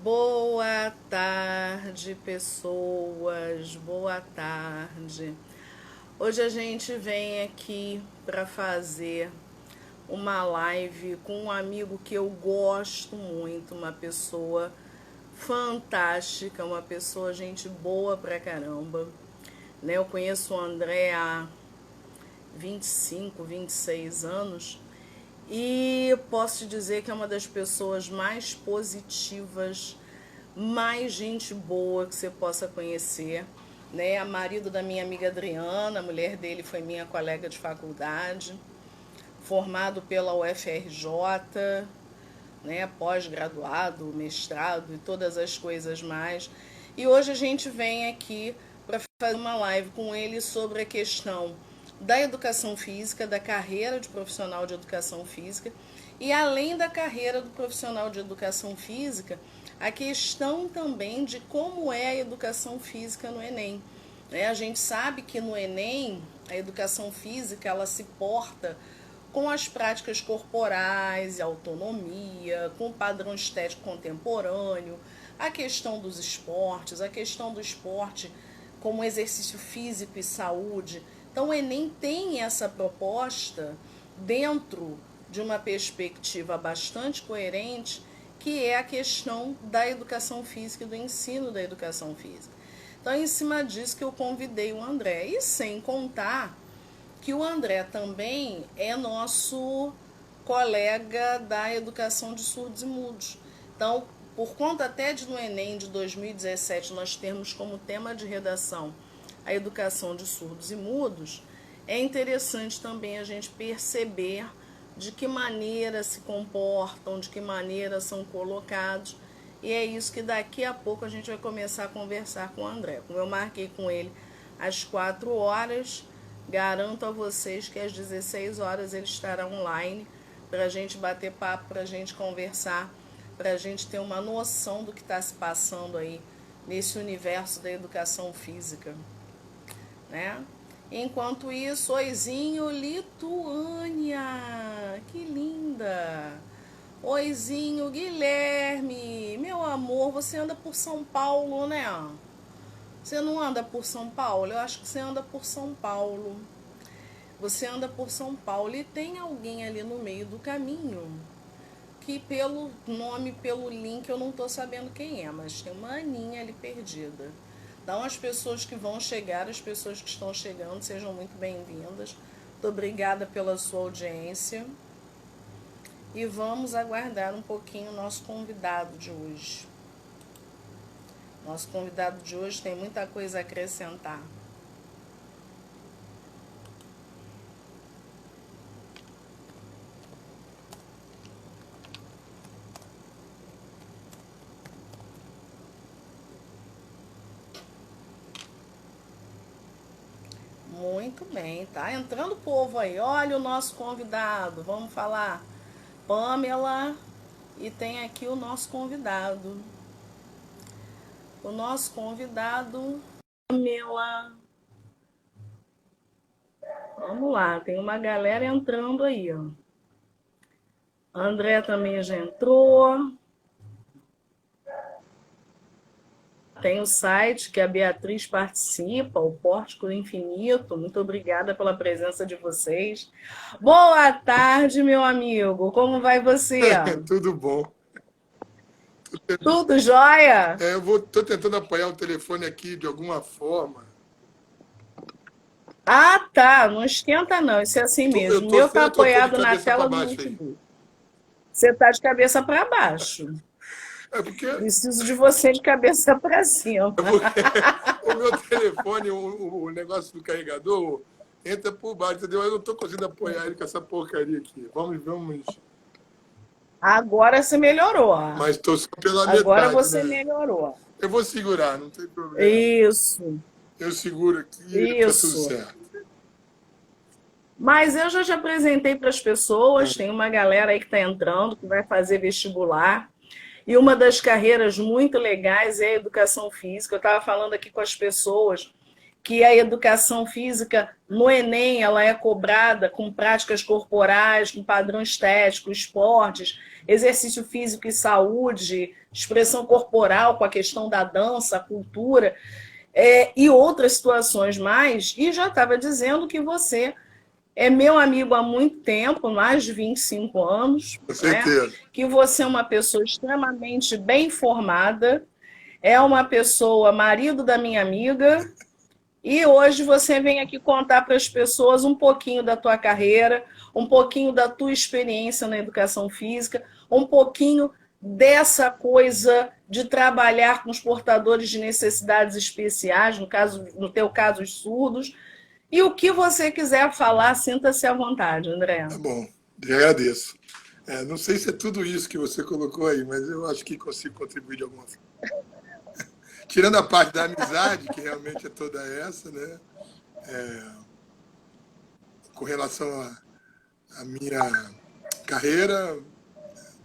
Boa tarde, pessoas. Boa tarde. Hoje a gente vem aqui para fazer uma live com um amigo que eu gosto muito, uma pessoa fantástica, uma pessoa gente boa pra caramba. Eu conheço o André há 25, 26 anos. E posso te dizer que é uma das pessoas mais positivas, mais gente boa que você possa conhecer. A marido da minha amiga Adriana, a mulher dele foi minha colega de faculdade, formado pela UFRJ, pós-graduado, mestrado e todas as coisas mais. E hoje a gente vem aqui para fazer uma live com ele sobre a questão da educação física, da carreira de profissional de educação física e além da carreira do profissional de educação física, a questão também de como é a educação física no Enem. A gente sabe que no Enem a educação física ela se porta com as práticas corporais, autonomia, com o padrão estético contemporâneo, a questão dos esportes, a questão do esporte como exercício físico e saúde. Então o Enem tem essa proposta dentro de uma perspectiva bastante coerente, que é a questão da educação física e do ensino da educação física. Então é em cima disso que eu convidei o André. E sem contar que o André também é nosso colega da educação de surdos e mudos. Então, por conta até de no Enem de 2017 nós termos como tema de redação a educação de surdos e mudos, é interessante também a gente perceber de que maneira se comportam, de que maneira são colocados, e é isso que daqui a pouco a gente vai começar a conversar com o André. Como eu marquei com ele às 4 horas, garanto a vocês que às 16 horas ele estará online para a gente bater papo, para a gente conversar, para a gente ter uma noção do que está se passando aí nesse universo da educação física. Enquanto isso, oizinho, Lituânia, que linda! Oizinho, Guilherme, meu amor, você anda por São Paulo, né? Você não anda por São Paulo? Eu acho que você anda por São Paulo. Você anda por São Paulo e tem alguém ali no meio do caminho que pelo nome, pelo link, eu não tô sabendo quem é, mas tem uma Aninha ali perdida. Então, as pessoas que vão chegar, as pessoas que estão chegando, sejam muito bem-vindas. Muito obrigada pela sua audiência. E vamos aguardar um pouquinho o nosso convidado de hoje. Nosso convidado de hoje tem muita coisa a acrescentar. Muito bem, tá entrando o povo aí. Olha o nosso convidado, vamos falar. Pamela, e tem aqui o nosso convidado. O nosso convidado, Pamela. Vamos lá, tem uma galera entrando aí, ó. André também já entrou. Tem o site que a Beatriz participa, o Pórtico do Infinito. Muito obrigada pela presença de vocês. Boa tarde, meu amigo. Como vai você? Tudo bom. Tudo jóia? Tô tentando apoiar o telefone aqui de alguma forma. Ah, tá. Não esquenta, não. Isso é assim mesmo. O meu tá apoiado na tela do notebook. Você tá de cabeça para baixo. É porque... Preciso de você de cabeça para cima. O meu telefone, o negócio do carregador, entra por baixo, entendeu? Eu não tô conseguindo apoiar ele com essa porcaria aqui. Vamos. Agora você melhorou. Mas tô só pela metade. Agora você melhorou. Eu vou segurar, não tem problema. Isso. Eu seguro aqui e tá tudo certo. Mas eu já te apresentei para as pessoas, tem uma galera aí que está entrando, que vai fazer vestibular. E uma das carreiras muito legais é a educação física. Eu estava falando aqui com as pessoas que a educação física no Enem ela é cobrada com práticas corporais, com padrão estético, esportes, exercício físico e saúde, expressão corporal com a questão da dança, cultura, e outras situações mais, e já estava dizendo que você é meu amigo há muito tempo, mais de 25 anos, Com certeza. né? Que você é uma pessoa extremamente bem informada, é uma pessoa marido da minha amiga, e hoje você vem aqui contar para as pessoas um pouquinho da tua carreira, um pouquinho da tua experiência na educação física, um pouquinho dessa coisa de trabalhar com os portadores de necessidades especiais, no teu caso, os surdos. E o que você quiser falar, sinta-se à vontade, André. Tá bom, eu agradeço. Não sei se é tudo isso que você colocou aí, mas eu acho que consigo contribuir de alguma forma. Tirando a parte da amizade, que realmente é toda essa, né? Com relação à minha carreira,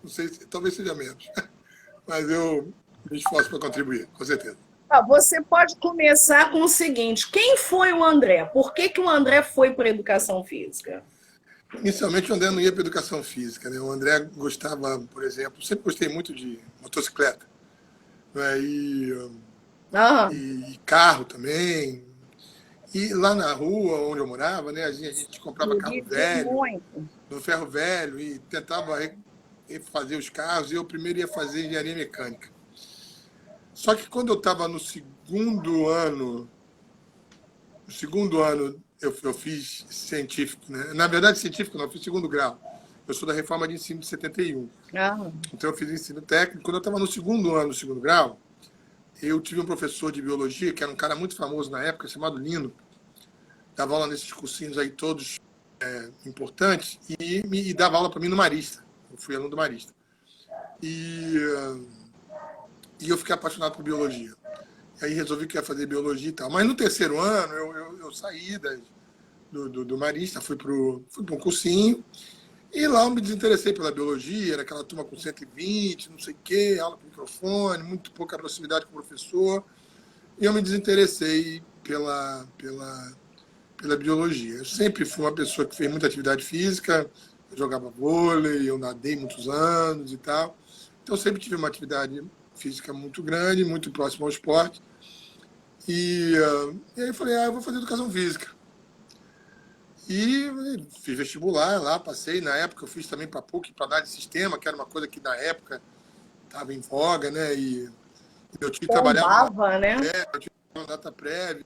não sei, talvez seja menos, mas eu me esforço para contribuir, com certeza. Você pode começar com o seguinte: quem foi o André? Por que o André foi para a educação física? Inicialmente, o André não ia para a educação física, né? O André gostava, por exemplo, sempre gostei muito de motocicleta, né? E carro também. E lá na rua onde eu morava, né, a gente comprava carro velho, no ferro velho, e tentava fazer os carros, e eu primeiro ia fazer engenharia mecânica. Só que quando eu estava no segundo ano eu fiz científico, né? Na verdade, científico não, eu fiz segundo grau. Eu sou da reforma de ensino de 71. Então eu fiz ensino técnico. Quando eu estava no segundo ano, no segundo grau, eu tive um professor de biologia, que era um cara muito famoso na época, chamado Lino, dava aula nesses cursinhos aí todos importantes, e dava aula para mim no Marista. Eu fui aluno do Marista. E eu fiquei apaixonado por biologia. Aí resolvi que ia fazer biologia e tal. Mas no terceiro ano, eu saí do Marista, fui para um cursinho, e lá eu me desinteressei pela biologia, era aquela turma com 120, não sei o quê, aula com microfone, muito pouca proximidade com o professor, e eu me desinteressei pela biologia. Eu sempre fui uma pessoa que fez muita atividade física, eu jogava vôlei, eu nadei muitos anos e tal, então eu sempre tive uma atividade física muito grande, muito próxima ao esporte, e aí eu falei, eu vou fazer educação física. E fiz vestibular lá, passei. Na época eu fiz também para PUC, para análise de sistema, que era uma coisa que na época estava em voga, né? E meu tio trabalhava, né? Meu tio trabalhava na data prévia.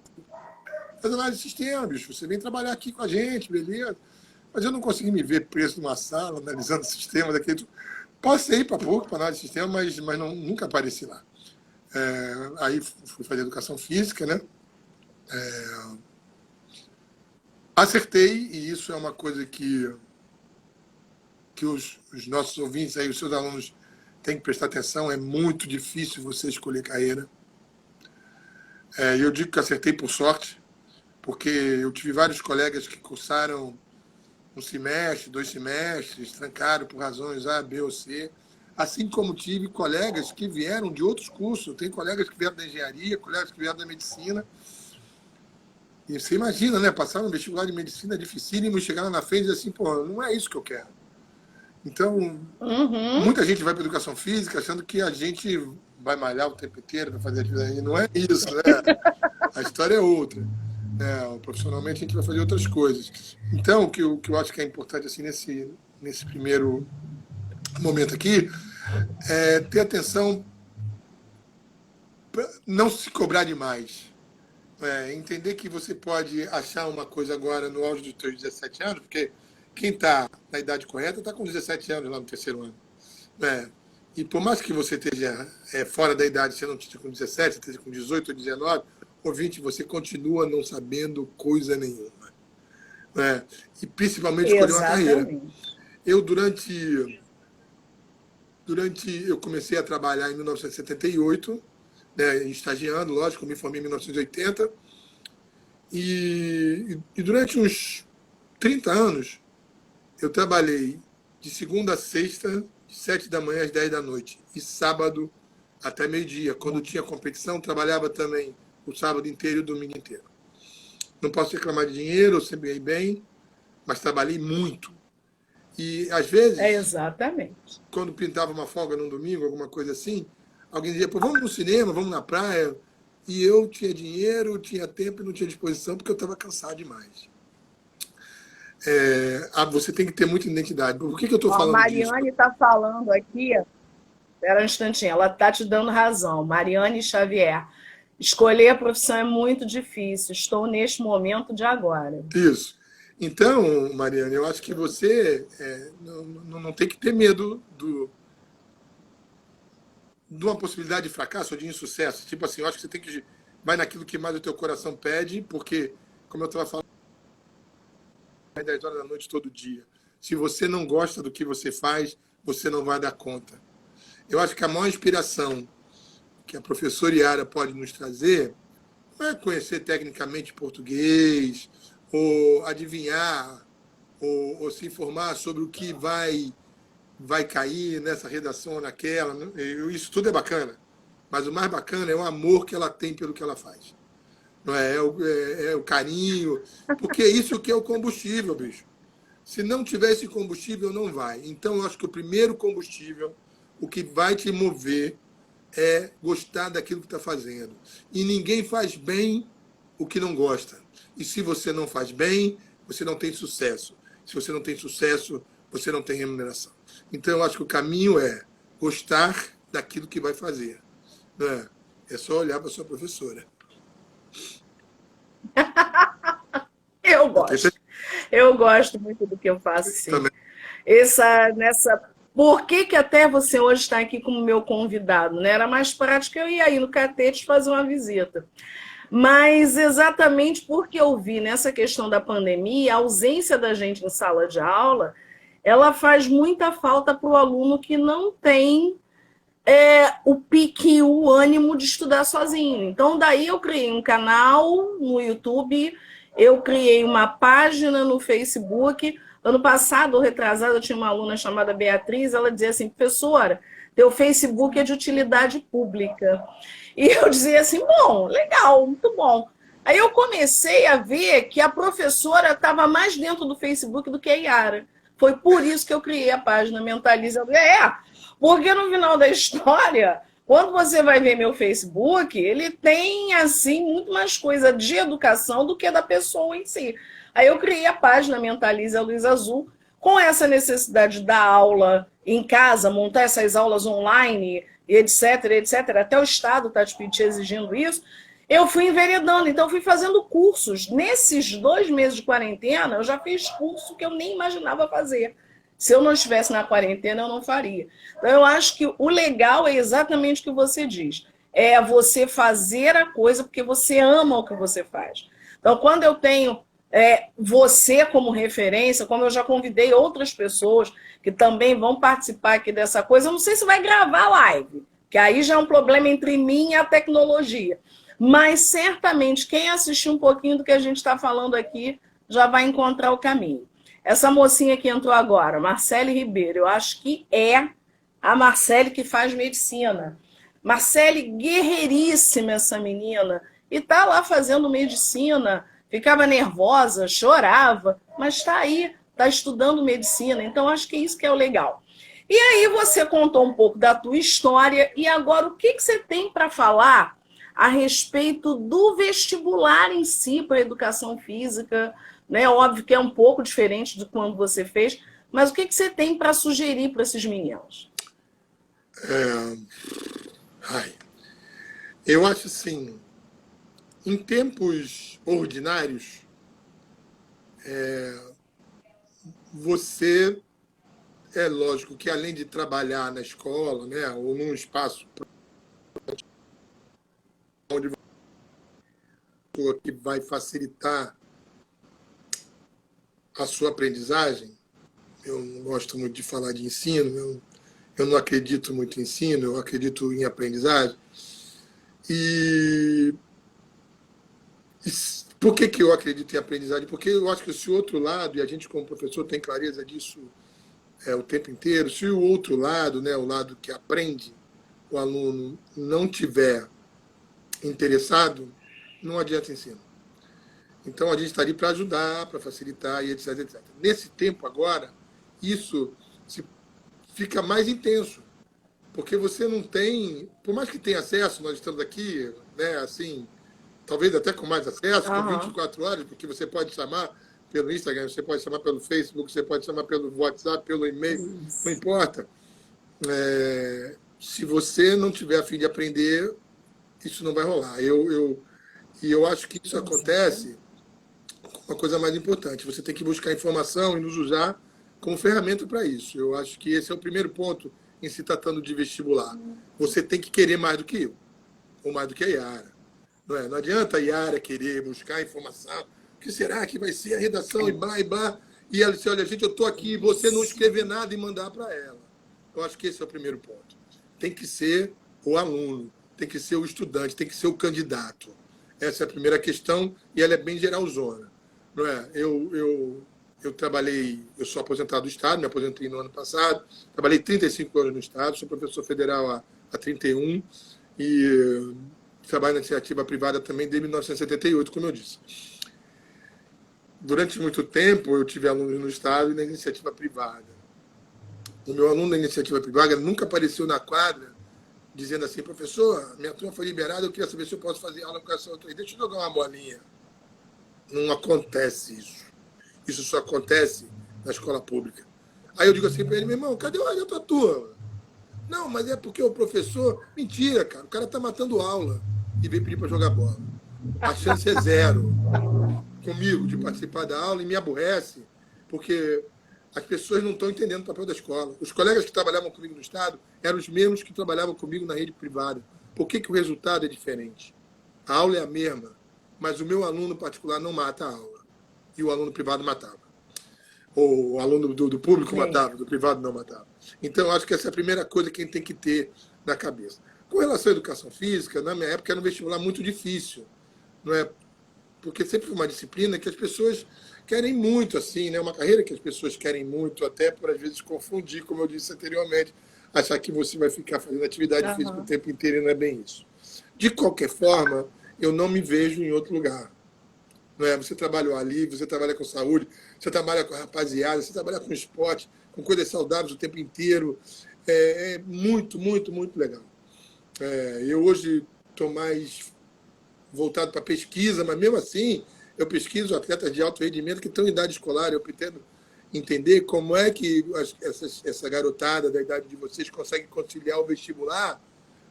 Faz análise de sistema, bicho. Você vem trabalhar aqui com a gente, beleza? Mas eu não consegui me ver preso numa sala, analisando o sistema daquele. Passei para PUC, para análise de sistema, mas nunca apareci lá. Aí fui fazer educação física, né? Acertei, e isso é uma coisa que os nossos ouvintes, aí, os seus alunos, têm que prestar atenção. É muito difícil você escolher carreira. Eu digo que acertei por sorte, porque eu tive vários colegas que cursaram um semestre, 2 semestres, trancaram por razões A, B ou C, assim como tive colegas que vieram de outros cursos. Eu tenho colegas que vieram da engenharia, colegas que vieram da medicina. E você imagina, né? Passar no vestibular de medicina é dificílimo, chegar lá na frente e dizer assim, pô, não é isso que eu quero. Então, muita gente vai para a educação física achando que a gente vai malhar o tempo inteiro para fazer atividade. E não é isso, né? A história é outra. Profissionalmente, a gente vai fazer outras coisas. Então, o que eu acho que é importante assim, nesse primeiro momento aqui é ter atenção para não se cobrar demais. Entender que você pode achar uma coisa agora no auge dos seus 17 anos, porque quem está na idade correta está com 17 anos lá no terceiro ano. E por mais que você esteja fora da idade, você não esteja com 17, você esteja com 18 ou 19, ouvinte, você continua não sabendo coisa nenhuma. E principalmente escolher uma carreira. Eu, eu comecei a trabalhar em 1978, estagiando, lógico, eu me formei em 1980, e durante uns 30 anos eu trabalhei de segunda a sexta, de 7 da manhã às 10 da noite, e sábado até meio-dia. Quando tinha competição, trabalhava também o sábado inteiro e o domingo inteiro. não posso reclamar de dinheiro, eu sempre ganhei bem, mas trabalhei muito. E, às vezes, exatamente. quando pintava uma folga num domingo, alguma coisa assim, alguém dizia, pô, vamos no cinema, vamos na praia. E eu tinha dinheiro, tinha tempo e não tinha disposição, porque eu estava cansado demais. Você tem que ter muita identidade. Por que eu estou Ó, a falando disso? Mariane está falando aqui, espera um instantinho, ela está te dando razão. Mariane Xavier, escolher a profissão é muito difícil, estou neste momento de agora. Isso. Então, Mariana, eu acho que você não tem que ter medo de uma possibilidade de fracasso ou de insucesso. Tipo assim, eu acho que você tem que vai naquilo que mais o teu coração pede, porque, como eu estava falando, 10 horas da noite todo dia. Se você não gosta do que você faz, você não vai dar conta. Eu acho que a maior inspiração que a professora Yara pode nos trazer não é conhecer tecnicamente português, ou adivinhar, ou se informar sobre o que vai cair nessa redação ou naquela. Isso tudo é bacana. Mas o mais bacana é o amor que ela tem pelo que ela faz. Não é? É o carinho. Porque é isso que é o combustível, bicho. Se não tiver esse combustível, não vai. Então, eu acho que o primeiro combustível, o que vai te mover, é gostar daquilo que está fazendo. E ninguém faz bem o que não gosta. E se você não faz bem, você não tem sucesso. Se você não tem sucesso, você não tem remuneração. Então, eu acho que o caminho é gostar daquilo que vai fazer. Não é? É só olhar para a sua professora. Eu gosto. Eu gosto muito do que eu faço, sim. Por que até você hoje está aqui como meu convidado, né? Era mais prático eu ir aí no Catete fazer uma visita. Mas exatamente porque eu vi nessa questão da pandemia, a ausência da gente em sala de aula, ela faz muita falta para o aluno que não tem o pique, o ânimo de estudar sozinho. Então, daí eu criei um canal no YouTube, eu criei uma página no Facebook. Ano passado, ou retrasado, eu tinha uma aluna chamada Beatriz, ela dizia assim, professora, teu Facebook é de utilidade pública. E eu dizia assim, bom, legal, muito bom. Aí eu comecei a ver que a professora estava mais dentro do Facebook do que a Yara. Foi por isso que eu criei a página Mentaliza. Porque no final da história, quando você vai ver meu Facebook, ele tem, assim, muito mais coisa de educação do que da pessoa em si. Aí eu criei a página Mentaliza Luz Azul, com essa necessidade da aula em casa, montar essas aulas online, etc, etc. Até o Estado está te exigindo isso. Eu fui enveredando, então fui fazendo cursos. Nesses 2 meses de quarentena, eu já fiz curso que eu nem imaginava fazer. Se eu não estivesse na quarentena, eu não faria. Então, eu acho que o legal é exatamente o que você diz. É você fazer a coisa porque você ama o que você faz. Então, quando eu tenho você como referência, como eu já convidei outras pessoas que também vão participar aqui dessa coisa, eu não sei se vai gravar live, que aí já é um problema entre mim e a tecnologia. Mas, certamente, quem assistir um pouquinho do que a gente está falando aqui já vai encontrar o caminho. Essa mocinha que entrou agora, Marcele Ribeiro, eu acho que é a Marcele que faz medicina. Marcele, guerreiríssima essa menina, e está lá fazendo medicina, ficava nervosa, chorava, mas está aí, está estudando medicina, então acho que isso que é o legal. E aí você contou um pouco da tua história, e agora o que você tem para falar a respeito do vestibular em si para a educação física, né? Óbvio que é um pouco diferente de quando você fez, mas o que você tem para sugerir para esses meninos? Eu acho assim, em tempos ordinários, você, é lógico que além de trabalhar na escola, né, ou num espaço onde que vai facilitar a sua aprendizagem, eu não gosto muito de falar de ensino, eu não acredito muito em ensino, eu acredito em aprendizagem. E por que eu acredito em aprendizagem? Porque eu acho que se o outro lado, e a gente como professor tem clareza disso o tempo inteiro, se o outro lado, né, o lado que aprende, o aluno não tiver interessado, não adianta ensino. Então, a gente está ali para ajudar, para facilitar e etc, etc. Nesse tempo agora, isso fica mais intenso, porque você não tem, por mais que tenha acesso, nós estamos aqui, né, assim, talvez até com mais acesso, com Aham. 24 horas, porque você pode chamar pelo Instagram, você pode chamar pelo Facebook, você pode chamar pelo WhatsApp, pelo e-mail, não Isso. importa. Se você não tiver a fim de aprender, isso não vai rolar. E eu acho que isso Com certeza. acontece com uma coisa mais importante. Você tem que buscar informação e nos usar como ferramenta para isso. Eu acho que esse é o primeiro ponto em se tratando de vestibular. Você tem que querer mais do que eu, ou mais do que a Yara. Não é? Não adianta a Yara querer buscar informação. O que será que vai ser a redação e blá e blá. E ela disse, olha, gente, eu estou aqui, você não escrever nada e mandar para ela. Eu acho que esse é o primeiro ponto. Tem que ser o aluno, tem que ser o estudante, tem que ser o candidato. Essa é a primeira questão e ela é bem geralzona. Não é? Eu trabalhei, eu sou aposentado do Estado, me aposentei no ano passado, trabalhei 35 anos no Estado, sou professor federal há 31 e trabalho na iniciativa privada também desde 1978, como eu disse. Durante muito tempo, eu tive alunos no Estado e na iniciativa privada. O meu aluno da iniciativa privada nunca apareceu na quadra dizendo assim, professor, minha turma foi liberada, eu queria saber se eu posso fazer aula com essa outra aí. Deixa eu jogar uma bolinha. Não acontece isso. Isso só acontece na escola pública. Aí eu digo assim para ele, meu irmão, cadê a tua turma? Não, mas é porque o professor... Mentira, cara. O cara está matando aula e vem pedir para jogar bola. A chance é zero comigo de participar da aula e me aborrece, porque as pessoas não estão entendendo o papel da escola. Os colegas que trabalhavam comigo no Estado eram os mesmos que trabalhavam comigo na rede privada. Por que o resultado é diferente? A aula é a mesma, mas o meu aluno particular não mata a aula. E o aluno privado matava. Ou o aluno do público Sim. matava, do privado não matava. Então, acho que essa é a primeira coisa que a gente tem que ter na cabeça. Com relação à educação física, na minha época era um vestibular muito difícil. Não é? Porque sempre foi uma disciplina que as pessoas querem muito, assim, né? Uma carreira que as pessoas querem muito, até por às vezes confundir, como eu disse anteriormente, achar que você vai ficar fazendo atividade física o Aham. tempo inteiro e não é bem isso. De qualquer forma, eu não me vejo em outro lugar. Não é? Você trabalha ali, você trabalha com saúde, você trabalha com a rapaziada, você trabalha com esporte, com coisas saudáveis o tempo inteiro. É muito, muito, muito legal. Eu hoje estou mais voltado para pesquisa, mas mesmo assim eu pesquiso atletas de alto rendimento que estão em idade escolar. Eu pretendo entender como é que essa garotada da idade de vocês consegue conciliar o vestibular,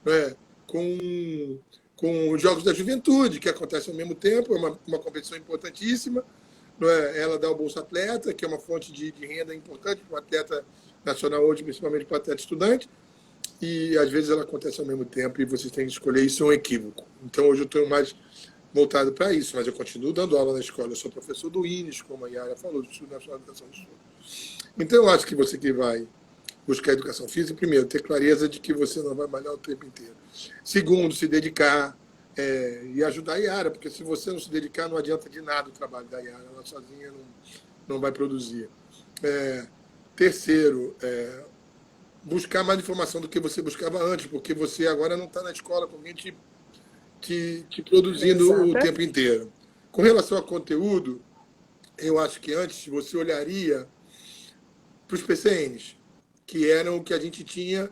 né, com os Jogos da Juventude, que acontecem ao mesmo tempo, é uma competição importantíssima. Não é? Ela dá o Bolsa Atleta, que é uma fonte de renda importante para o atleta nacional hoje, principalmente para o atleta estudante, e às vezes ela acontece ao mesmo tempo e vocês têm que escolher, isso é um equívoco. Então hoje eu estou mais voltado para isso, mas eu continuo dando aula na escola, eu sou professor do INES, como a Yara falou, do Instituto Nacional de Educação de Estudo. Então eu acho que você que vai buscar educação física, primeiro, ter clareza de que você não vai malhar o tempo inteiro. Segundo, se dedicar e ajudar a Yara, porque se você não se dedicar, não adianta de nada o trabalho da Yara, ela sozinha não vai produzir. Terceiro, buscar mais informação do que você buscava antes, porque você agora não está na escola com alguém te produzindo o Exato. tempo inteiro. Com relação a conteúdo, eu acho que antes você olharia para os PCNs, que eram o que a gente tinha,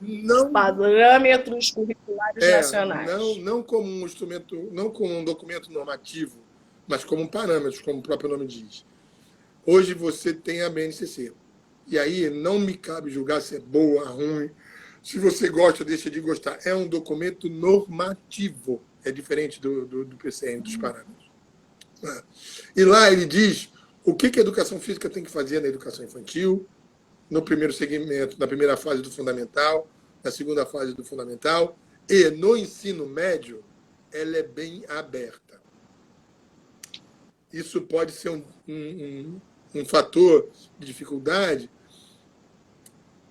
Os não, parâmetros curriculares nacionais. não como um instrumento, não como um documento normativo, mas como um parâmetro, como o próprio nome diz. Hoje você tem a BNCC. E aí não me cabe julgar se é boa, ruim, se você gosta, deixa de gostar. É um documento normativo. É diferente do PCN, dos parâmetros. E lá ele diz o que a educação física tem que fazer na educação infantil, no primeiro segmento, na primeira fase do fundamental, na segunda fase do fundamental, e no ensino médio, ela é bem aberta. Isso pode ser um fator de dificuldade,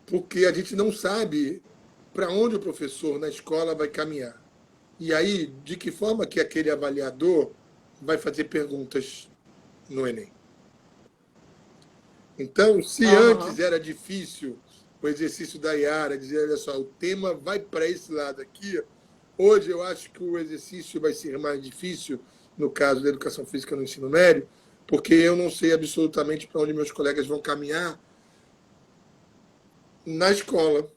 porque a gente não sabe para onde o professor na escola vai caminhar. E aí, de que forma que aquele avaliador vai fazer perguntas no Enem. Então, se antes era difícil o exercício da Yara, dizer, olha só, o tema vai para esse lado aqui, hoje eu acho que o exercício vai ser mais difícil no caso da educação física no ensino médio, porque eu não sei absolutamente para onde meus colegas vão caminhar na escola.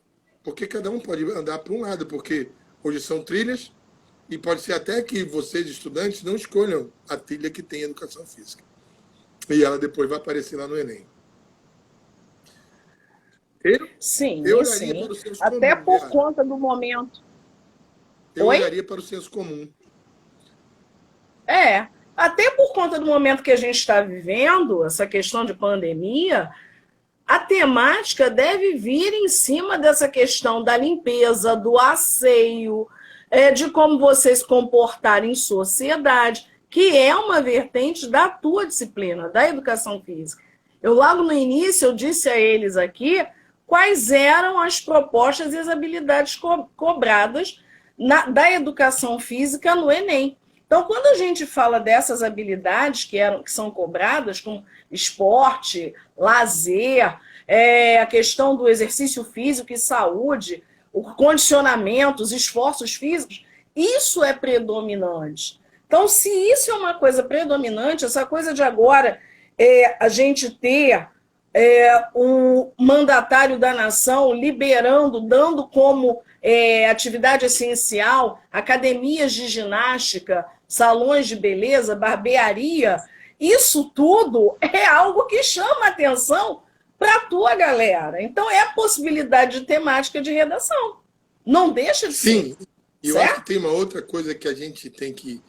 Porque cada um pode andar para um lado, porque hoje são trilhas e pode ser até que vocês, estudantes, não escolham a trilha que tem educação física. E ela depois vai aparecer lá no Enem. Sim, Eu olharia sim. para o senso Até comum, por Yara. conta do momento. Eu Oi? olharia para o senso comum. Até por conta do momento que a gente está vivendo, essa questão de pandemia, a temática deve vir em cima dessa questão da limpeza, do asseio, de como você se comportar em sociedade, que é uma vertente da tua disciplina, da educação física. Eu, logo no início, eu disse a eles aqui quais eram as propostas e as habilidades cobradas da educação física no Enem. Então, quando a gente fala dessas habilidades que são cobradas, como esporte, lazer, a questão do exercício físico e saúde, o condicionamento, os esforços físicos, isso é predominante. Então, se isso é uma coisa predominante, essa coisa de agora a gente ter um mandatário da nação liberando, dando como atividade essencial academias de ginástica, salões de beleza, barbearia, isso tudo é algo que chama atenção para a tua galera. Então, é a possibilidade de temática de redação. Não deixa de ser. Sim, e eu acho que tem uma outra coisa que a gente tem que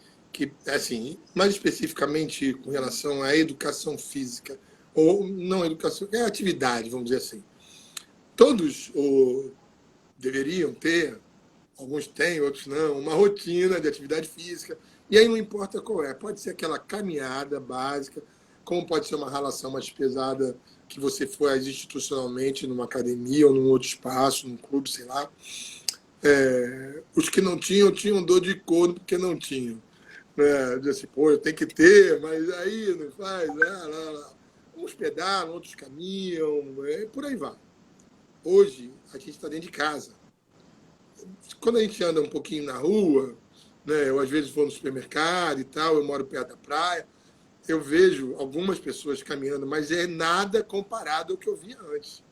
assim, mais especificamente com relação à educação física, ou não educação, é atividade, vamos dizer assim. Todos deveriam ter, alguns têm, outros não, uma rotina de atividade física, e aí não importa qual é, pode ser aquela caminhada básica, como pode ser uma relação mais pesada que você faz institucionalmente numa academia ou num outro espaço, num clube, sei lá. Os que não tinham dor de corno porque não tinham. Diz assim, pô, eu tenho que ter, mas aí não faz, uns pedalam, outros caminham, por aí vai. Hoje, a gente está dentro de casa. Quando a gente anda um pouquinho na rua, né, eu às vezes vou no supermercado e tal, eu moro perto da praia, eu vejo algumas pessoas caminhando, mas é nada comparado ao que eu via antes.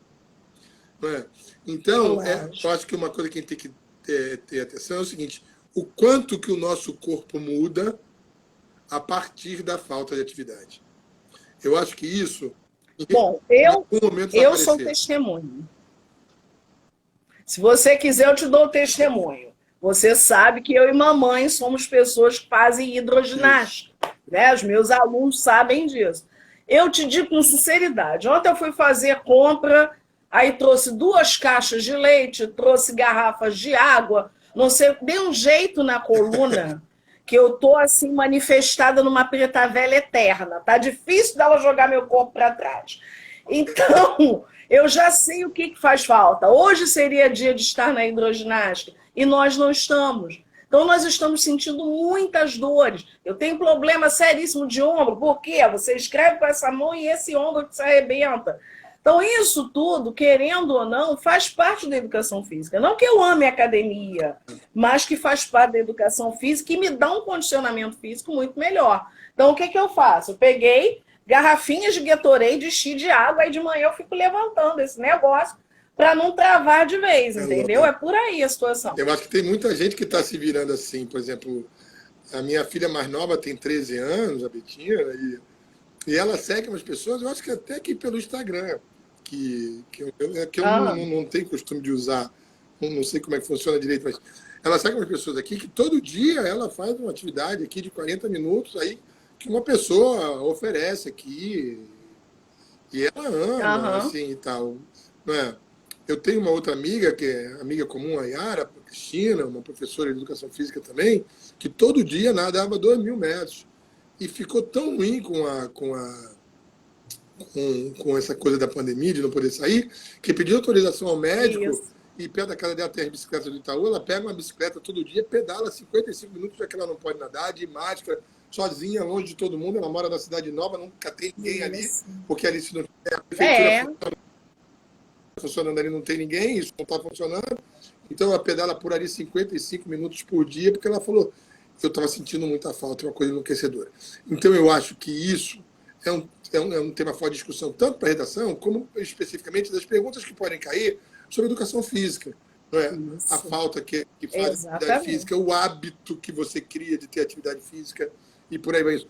Né? Então, eu acho que uma coisa que a gente tem que ter atenção é o seguinte, o quanto que o nosso corpo muda a partir da falta de atividade. Eu acho que isso, bom, em algum momento vai eu aparecer. sou testemunho. Se você quiser, eu te dou o testemunho. Você sabe que eu e mamãe somos pessoas que fazem hidroginástica. Né? Os meus alunos sabem disso. Eu te digo com sinceridade. Ontem eu fui fazer compra, aí trouxe 2 caixas de leite, trouxe garrafas de água, não sei, dei um jeito na coluna que eu tô assim manifestada numa preta velha eterna. Tá difícil dela jogar meu corpo para trás. Então, eu já sei o que faz falta. Hoje seria dia de estar na hidroginástica e nós não estamos. Então, nós estamos sentindo muitas dores. Eu tenho problema seríssimo de ombro. Por quê? Você escreve com essa mão e esse ombro que se arrebenta. Então, isso tudo, querendo ou não, faz parte da educação física. Não que eu ame a academia, mas que faz parte da educação física e me dá um condicionamento físico muito melhor. Então, o que eu faço? Eu peguei garrafinhas de Gatorade, enchi de água, aí de manhã eu fico levantando esse negócio para não travar de vez, entendeu? É por aí a situação. Eu acho que tem muita gente que está se virando assim. Por exemplo, a minha filha mais nova tem 13 anos, a Betinha, e ela segue umas pessoas, eu acho que até aqui pelo Instagram, que eu não tenho costume de usar, não sei como é que funciona direito, mas ela segue umas pessoas aqui que todo dia ela faz uma atividade aqui de 40 minutos aí, que uma pessoa oferece aqui, e ela ama, assim, e tal. Não é? Eu tenho uma outra amiga, que é amiga comum, a Yara, a Cristina, uma professora de educação física também, que todo dia nadava 2.000 metros. E ficou tão ruim com essa coisa da pandemia, de não poder sair, que pediu autorização ao médico. Isso. E perto da casa dela tem as bicicletas do Itaú, ela pega uma bicicleta todo dia, pedala 55 minutos, já que ela não pode nadar, de máscara, sozinha, longe de todo mundo. Ela mora na cidade nova, nunca tem ninguém ali, porque ali se não tem a prefeitura funcionando ali, não tem ninguém, isso não está funcionando. Então ela pedala por ali 55 minutos por dia, porque ela falou, eu estava sentindo muita falta, uma coisa enlouquecedora. Então, eu acho que isso é um tema fora de discussão, tanto para a redação, como especificamente das perguntas que podem cair sobre educação física. Não é? A falta que faz a atividade física, o hábito que você cria de ter atividade física, e por aí vai isso.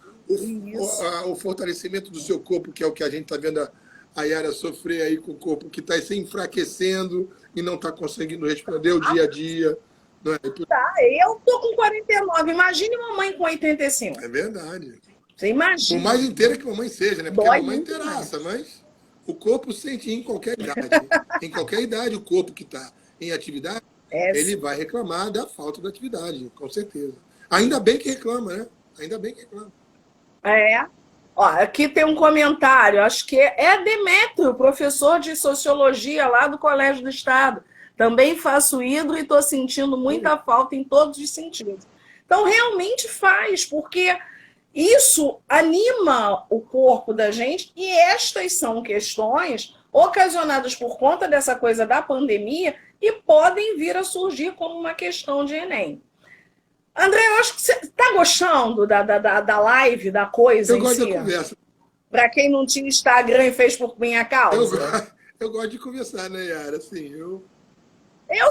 O fortalecimento do seu corpo, que é o que a gente está vendo a Yara sofrer aí com o corpo que está se enfraquecendo e não está conseguindo responder o dia a dia. Não é? Tá, eu tô com 49, imagine mamãe com 85. É verdade. Você imagina. Por mais inteira que a mamãe seja, né? Porque Dói a mamãe muito inteiraça, mas o corpo sente em qualquer idade. Em qualquer idade, o corpo que está em atividade, ele vai reclamar da falta da atividade, com certeza. Ainda bem que reclama, né? Ainda bem que reclama. Ó, aqui tem um comentário, acho que é Demétrio, professor de Sociologia lá do Colégio do Estado. Também faço hidro e estou sentindo muita falta em todos os sentidos. Então, realmente faz, porque isso anima o corpo da gente e estas são questões ocasionadas por conta dessa coisa da pandemia e podem vir a surgir como uma questão de Enem. André, eu acho que você está gostando da live, da coisa em si? Eu gosto da conversa. Para quem não tinha Instagram e fez por minha causa. Eu gosto de conversar, né, Yara? Assim, eu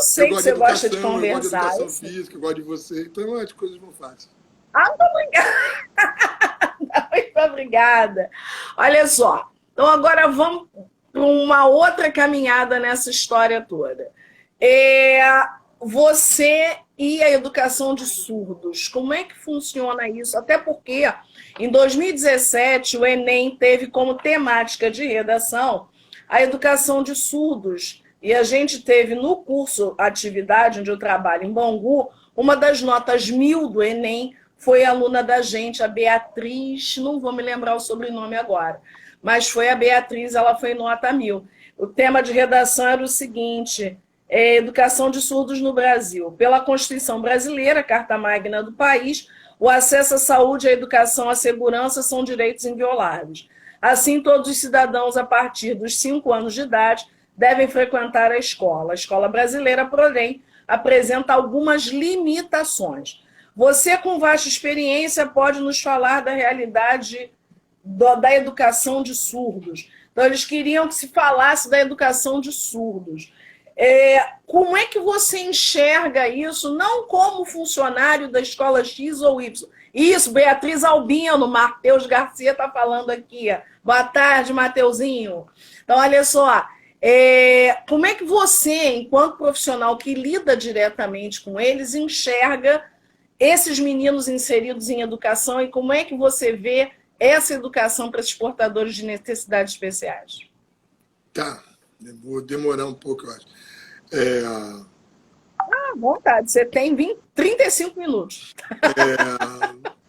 sei que você gosta de conversar. Eu gosto de educação física, eu gosto de você. Então, as coisas não fáceis. Muito obrigada. Muito obrigada. Olha só. Então, agora vamos para uma outra caminhada nessa história toda. Você e a educação de surdos, como é que funciona isso? Até porque, em 2017, o Enem teve como temática de redação a educação de surdos. E a gente teve no curso Atividade, onde eu trabalho em Bangu, uma das notas 1000 do Enem foi aluna da gente, a Beatriz, não vou me lembrar o sobrenome agora, mas foi a Beatriz, ela foi nota 1000. O tema de redação era o seguinte: educação de surdos no Brasil. Pela Constituição Brasileira, Carta Magna do país, o acesso à saúde, à educação, à segurança são direitos invioláveis. Assim, todos os cidadãos, a partir dos 5 anos de idade, devem frequentar a escola. A escola brasileira, porém, apresenta algumas limitações. Você, com vasta experiência, pode nos falar da realidade da educação de surdos. Então, eles queriam que se falasse da educação de surdos. Como é que você enxerga isso, não como funcionário da escola X ou Y? Isso, Beatriz Albino, Matheus Garcia está falando aqui. Boa tarde, Mateuzinho. Então, olha só, como é que você, enquanto profissional que lida diretamente com eles, enxerga esses meninos inseridos em educação e como é que você vê essa educação para esses portadores de necessidades especiais? Tá, eu vou demorar um pouco, eu acho. À vontade, você tem 35 minutos.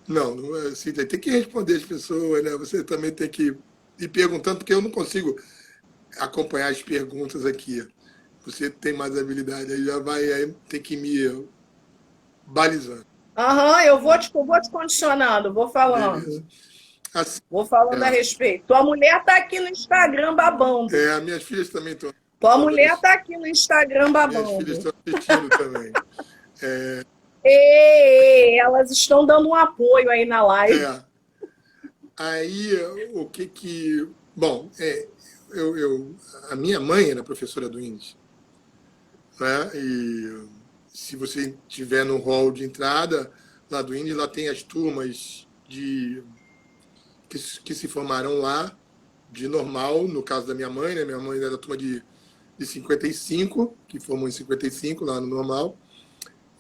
Não é assim, tem que responder as pessoas, né? Você também tem que ir perguntando, porque eu não consigo acompanhar as perguntas aqui. Você tem mais habilidade, aí já vai ter que me balizando. Eu vou te condicionando, vou falando. Assim, vou falando a respeito. Tua mulher está aqui no Instagram babando. Minhas filhas também estão. Tua mulher está aqui no Instagram babando. Minhas filhas estão assistindo também. Elas estão dando um apoio aí na live. Aí, o que... Bom, a minha mãe era professora do INDES, né? E se você tiver no hall de entrada lá do INDES, lá tem as turmas que se formaram lá, de normal, no caso da minha mãe, né? Minha mãe era da turma de 55, que formou em 55, lá no normal.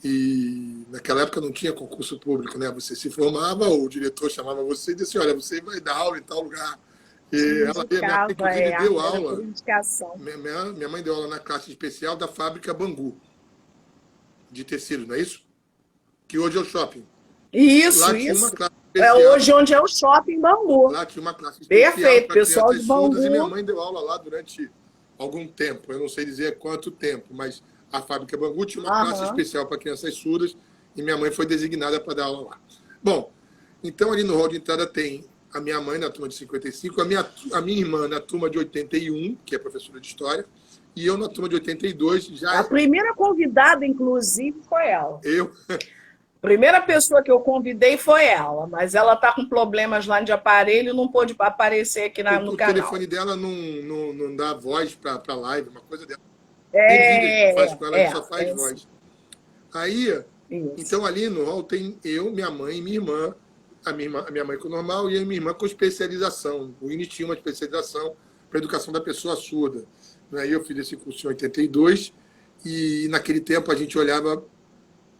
E naquela época não tinha concurso público, né? Você se formava, o diretor chamava você e disse: olha, você vai dar aula em tal lugar. E ela inclusive deu aula. Minha mãe deu aula na classe especial da fábrica Bangu, de tecido, não é isso? Que hoje é o shopping. Isso, lá isso. Uma classe especial, hoje onde é o shopping Bangu. Lá tinha uma classe especial. Perfeito, pessoal de Bangu. E minha mãe deu aula lá durante algum tempo. Eu não sei dizer quanto tempo, mas a fábrica Bangu tinha uma classe especial para crianças surdas e minha mãe foi designada para dar aula lá. Bom, então ali no hall de entrada tem a minha mãe na turma de 55, a minha irmã na turma de 81, que é professora de História, e eu na turma de 82. A primeira convidada, inclusive, foi ela. Primeira pessoa que eu convidei foi ela, mas ela está com problemas lá de aparelho, não pôde aparecer aqui no O canal. telefone dela não dá voz para live, uma coisa dela. Nem vídeo a gente É, faz é, com ela, a gente é, só faz é sim, voz. Aí, isso. então ali no hall tem eu, minha mãe e minha irmã. A minha mãe com normal e a minha irmã com especialização. O INE tinha uma especialização para educação da pessoa surda. Aí eu fiz esse curso em 82 e naquele tempo a gente olhava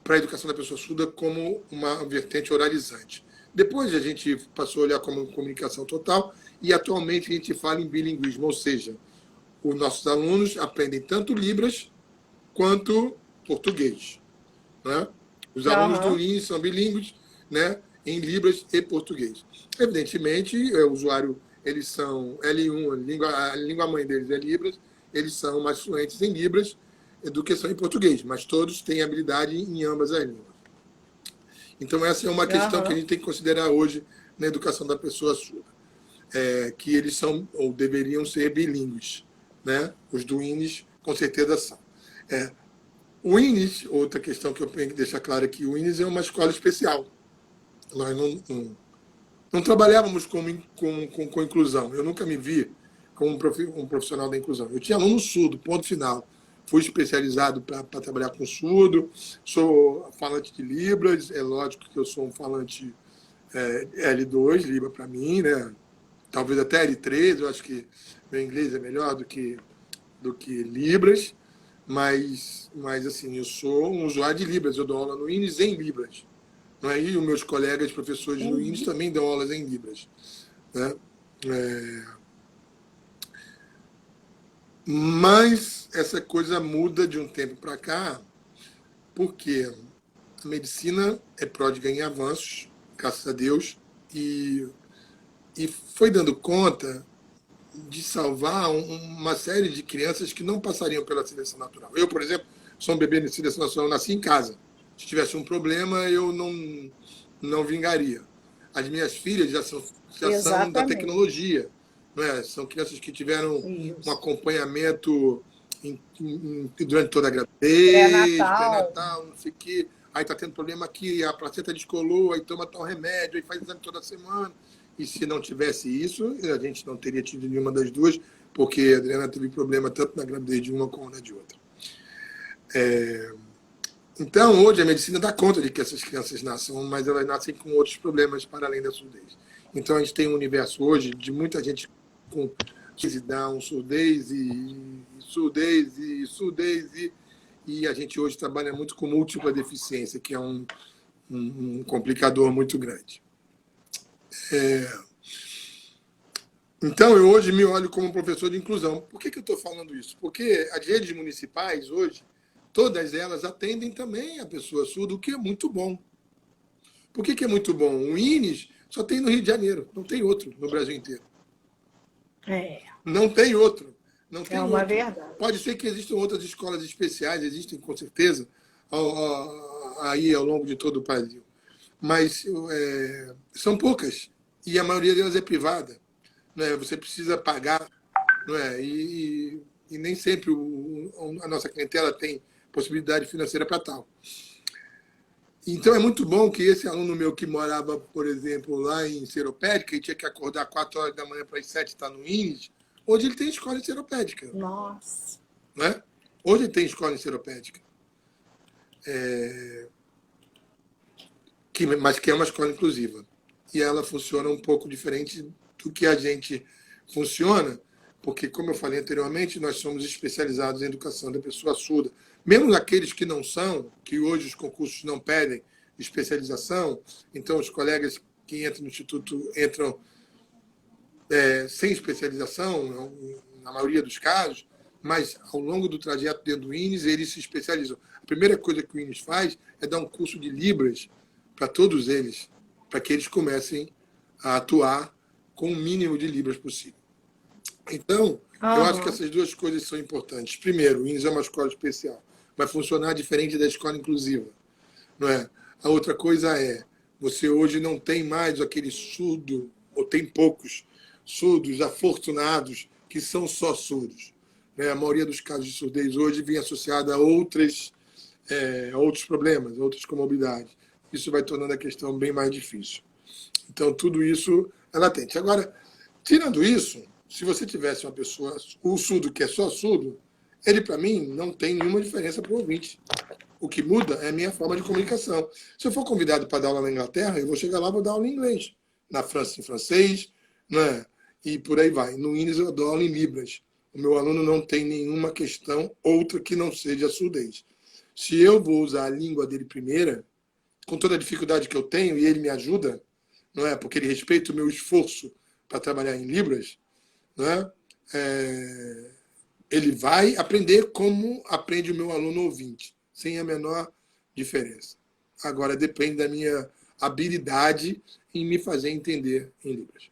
para a educação da pessoa surda como uma vertente oralizante. Depois a gente passou a olhar como comunicação total e atualmente a gente fala em bilinguismo, ou seja, os nossos alunos aprendem tanto Libras quanto português. Né? Os alunos do Aham. INE são bilíngues, né, em Libras e português. Evidentemente, o usuário, eles são L1, a língua mãe deles é Libras, eles são mais fluentes em Libras do que são em português, mas todos têm habilidade em ambas as línguas. Então, essa é uma questão que a Aham. gente tem que considerar hoje na educação da pessoa surda, que eles são ou deveriam ser bilíngues. Né? Os do INES, com certeza, são. O INES, outra questão que eu tenho que deixar claro aqui, o INES é uma escola especial. Nós não trabalhávamos com inclusão. Eu nunca me vi como um profissional da inclusão. Eu tinha aluno surdo, ponto final. Fui especializado para trabalhar com surdo, sou falante de Libras, é lógico que eu sou um falante L2, Libra para mim, né? Talvez até L3, eu acho que meu inglês é melhor do que Libras, mas assim, eu sou um usuário de Libras, eu dou aula no INES em Libras. Não é? E os meus colegas professores no INES Uhum. também dão aulas em Libras. Né? É, mas essa coisa muda de um tempo para cá, porque a medicina é pródiga em avanços, graças a Deus, e foi dando conta de salvar uma série de crianças que não passariam pela seleção natural. Eu, por exemplo, sou um bebê de seleção natural, eu nasci em casa. Se tivesse um problema, eu não vingaria. As minhas filhas já são da Exatamente. tecnologia. Não é? São crianças que tiveram um Isso. acompanhamento durante toda a gravidez, Pré-natal. pré-natal, não sei o quê. Aí está tendo problema aqui, a placenta descolou, aí toma tal remédio, aí faz exame toda semana. E se não tivesse isso, a gente não teria tido nenhuma das duas, porque a Adriana teve problema tanto na gravidez de uma como na de outra. Então, hoje, a medicina dá conta de que essas crianças nasçam, mas elas nascem com outros problemas para além da surdez. Então, a gente tem um universo hoje de muita gente com Down, surdez e a gente hoje trabalha muito com múltipla deficiência, que é um complicador muito grande. Então, eu hoje me olho como professor de inclusão. Por que eu estou falando isso? Porque as redes municipais, hoje, todas elas atendem também a pessoa surda, o que é muito bom. Por que é muito bom? O INES só tem no Rio de Janeiro, não tem outro no Brasil inteiro. É, Não tem outro. Não é tem uma outro. Pode verdade. ser que existam outras escolas especiais, existem com certeza, aí ao longo de todo o Brasil. Mas são poucas. E a maioria delas é privada. Né? Você precisa pagar. Não é? E nem sempre a nossa clientela tem possibilidade financeira para tal. Então é muito bom que esse aluno meu que morava, por exemplo, lá em Seropédica e tinha que acordar 4 horas da manhã para as 7 estar no INES, hoje ele tem escola em Seropédica. Nossa. Né? Hoje ele tem escola em Seropédica. Mas que é uma escola inclusiva. E ela funciona um pouco diferente do que a gente funciona, porque, como eu falei anteriormente, nós somos especializados em educação da pessoa surda. Mesmo aqueles que não são, que hoje os concursos não pedem especialização, então os colegas que entram no Instituto entram sem especialização, na maioria dos casos, mas ao longo do trajeto dentro do INES, eles se especializam. A primeira coisa que o INES faz é dar um curso de Libras para todos eles, para que eles comecem a atuar com o mínimo de Libras possível. Então, eu acho que Aham. essas duas coisas são importantes. Primeiro, o INES é uma escola especial, vai funcionar diferente da escola inclusiva. Não é? A outra coisa é, você hoje não tem mais aquele surdo, ou tem poucos surdos afortunados que são só surdos. Né? A maioria dos casos de surdez hoje vem associada a outros problemas, outras comorbidades. isso vai tornando a questão bem mais difícil. Então, tudo isso é latente. Agora, tirando isso, se você tivesse uma pessoa, o surdo que é só surdo, ele, para mim, não tem nenhuma diferença para o ouvinte. O que muda é a minha forma de comunicação. Se eu for convidado para dar aula na Inglaterra, eu vou chegar lá e vou dar aula em inglês. Na França, em francês, né? E por aí vai. No Índice, eu dou aula em Libras. O meu aluno não tem nenhuma questão outra que não seja a surdez. Se eu vou usar a língua dele primeira, com toda a dificuldade que eu tenho, e ele me ajuda, não é? Porque ele respeita o meu esforço para trabalhar em Libras, não é? Ele vai aprender como aprende o meu aluno ouvinte, sem a menor diferença. Agora, depende da minha habilidade em me fazer entender em Libras.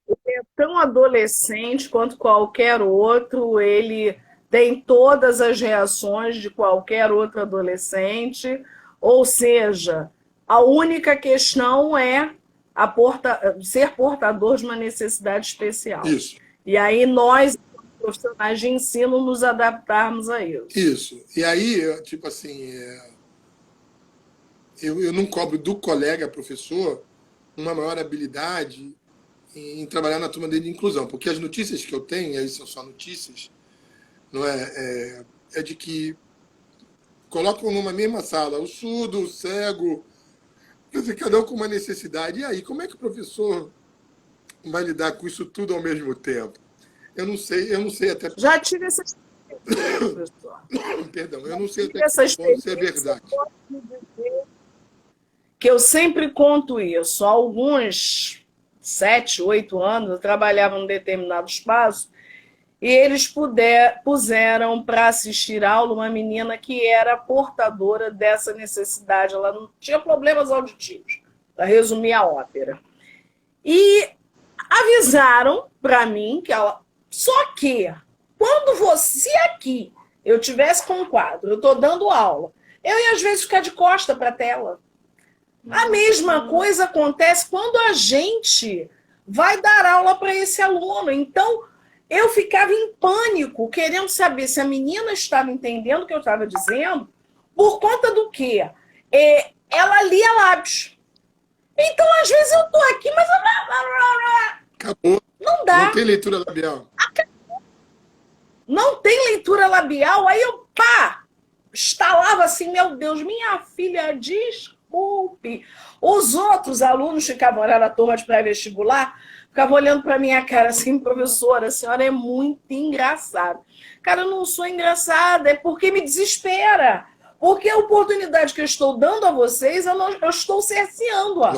Ele é tão adolescente quanto qualquer outro, ele tem todas as reações de qualquer outro adolescente, ou seja, a única questão é ser portador de uma necessidade especial. Isso. E aí nós, profissionais de ensino, nos adaptarmos a isso. Isso. E aí, tipo assim, eu não cobro do colega professor uma maior habilidade em trabalhar na turma dele de inclusão, porque as notícias que eu tenho, e aí são só notícias, não é de que colocam numa mesma sala o surdo, o cego, quer dizer, cada um com uma necessidade. E aí, como é que o professor vai lidar com isso tudo ao mesmo tempo? Eu não sei até... Já tive essa experiência, professor. Perdão, eu não sei até que ponto isso é verdade. Que eu sempre conto isso. Há alguns 7, 8 anos, eu trabalhava num determinado espaço e eles puseram para assistir aula uma menina que era portadora dessa necessidade. Ela não tinha problemas auditivos, para resumir a ópera. E avisaram para mim que ela... Só que, quando você aqui, eu tivesse com um quadro, eu estou dando aula, eu ia às vezes ficar de costa para a tela. A mesma coisa acontece quando a gente vai dar aula para esse aluno. Então, eu ficava em pânico, querendo saber se a menina estava entendendo o que eu estava dizendo, por conta do quê? Ela lia lábios. Então, às vezes, eu estou aqui, mas... Acabou. Não dá. Não tem leitura labial. Não tem leitura labial. Aí eu, estalava assim, meu Deus, minha filha, desculpe. Os outros alunos ficavam, era a turma de pré-vestibular, ficavam olhando para minha cara assim, professora, a senhora é muito engraçada. Cara, eu não sou engraçada, é porque me desespera. Porque a oportunidade que eu estou dando a vocês, eu estou cerceando-a.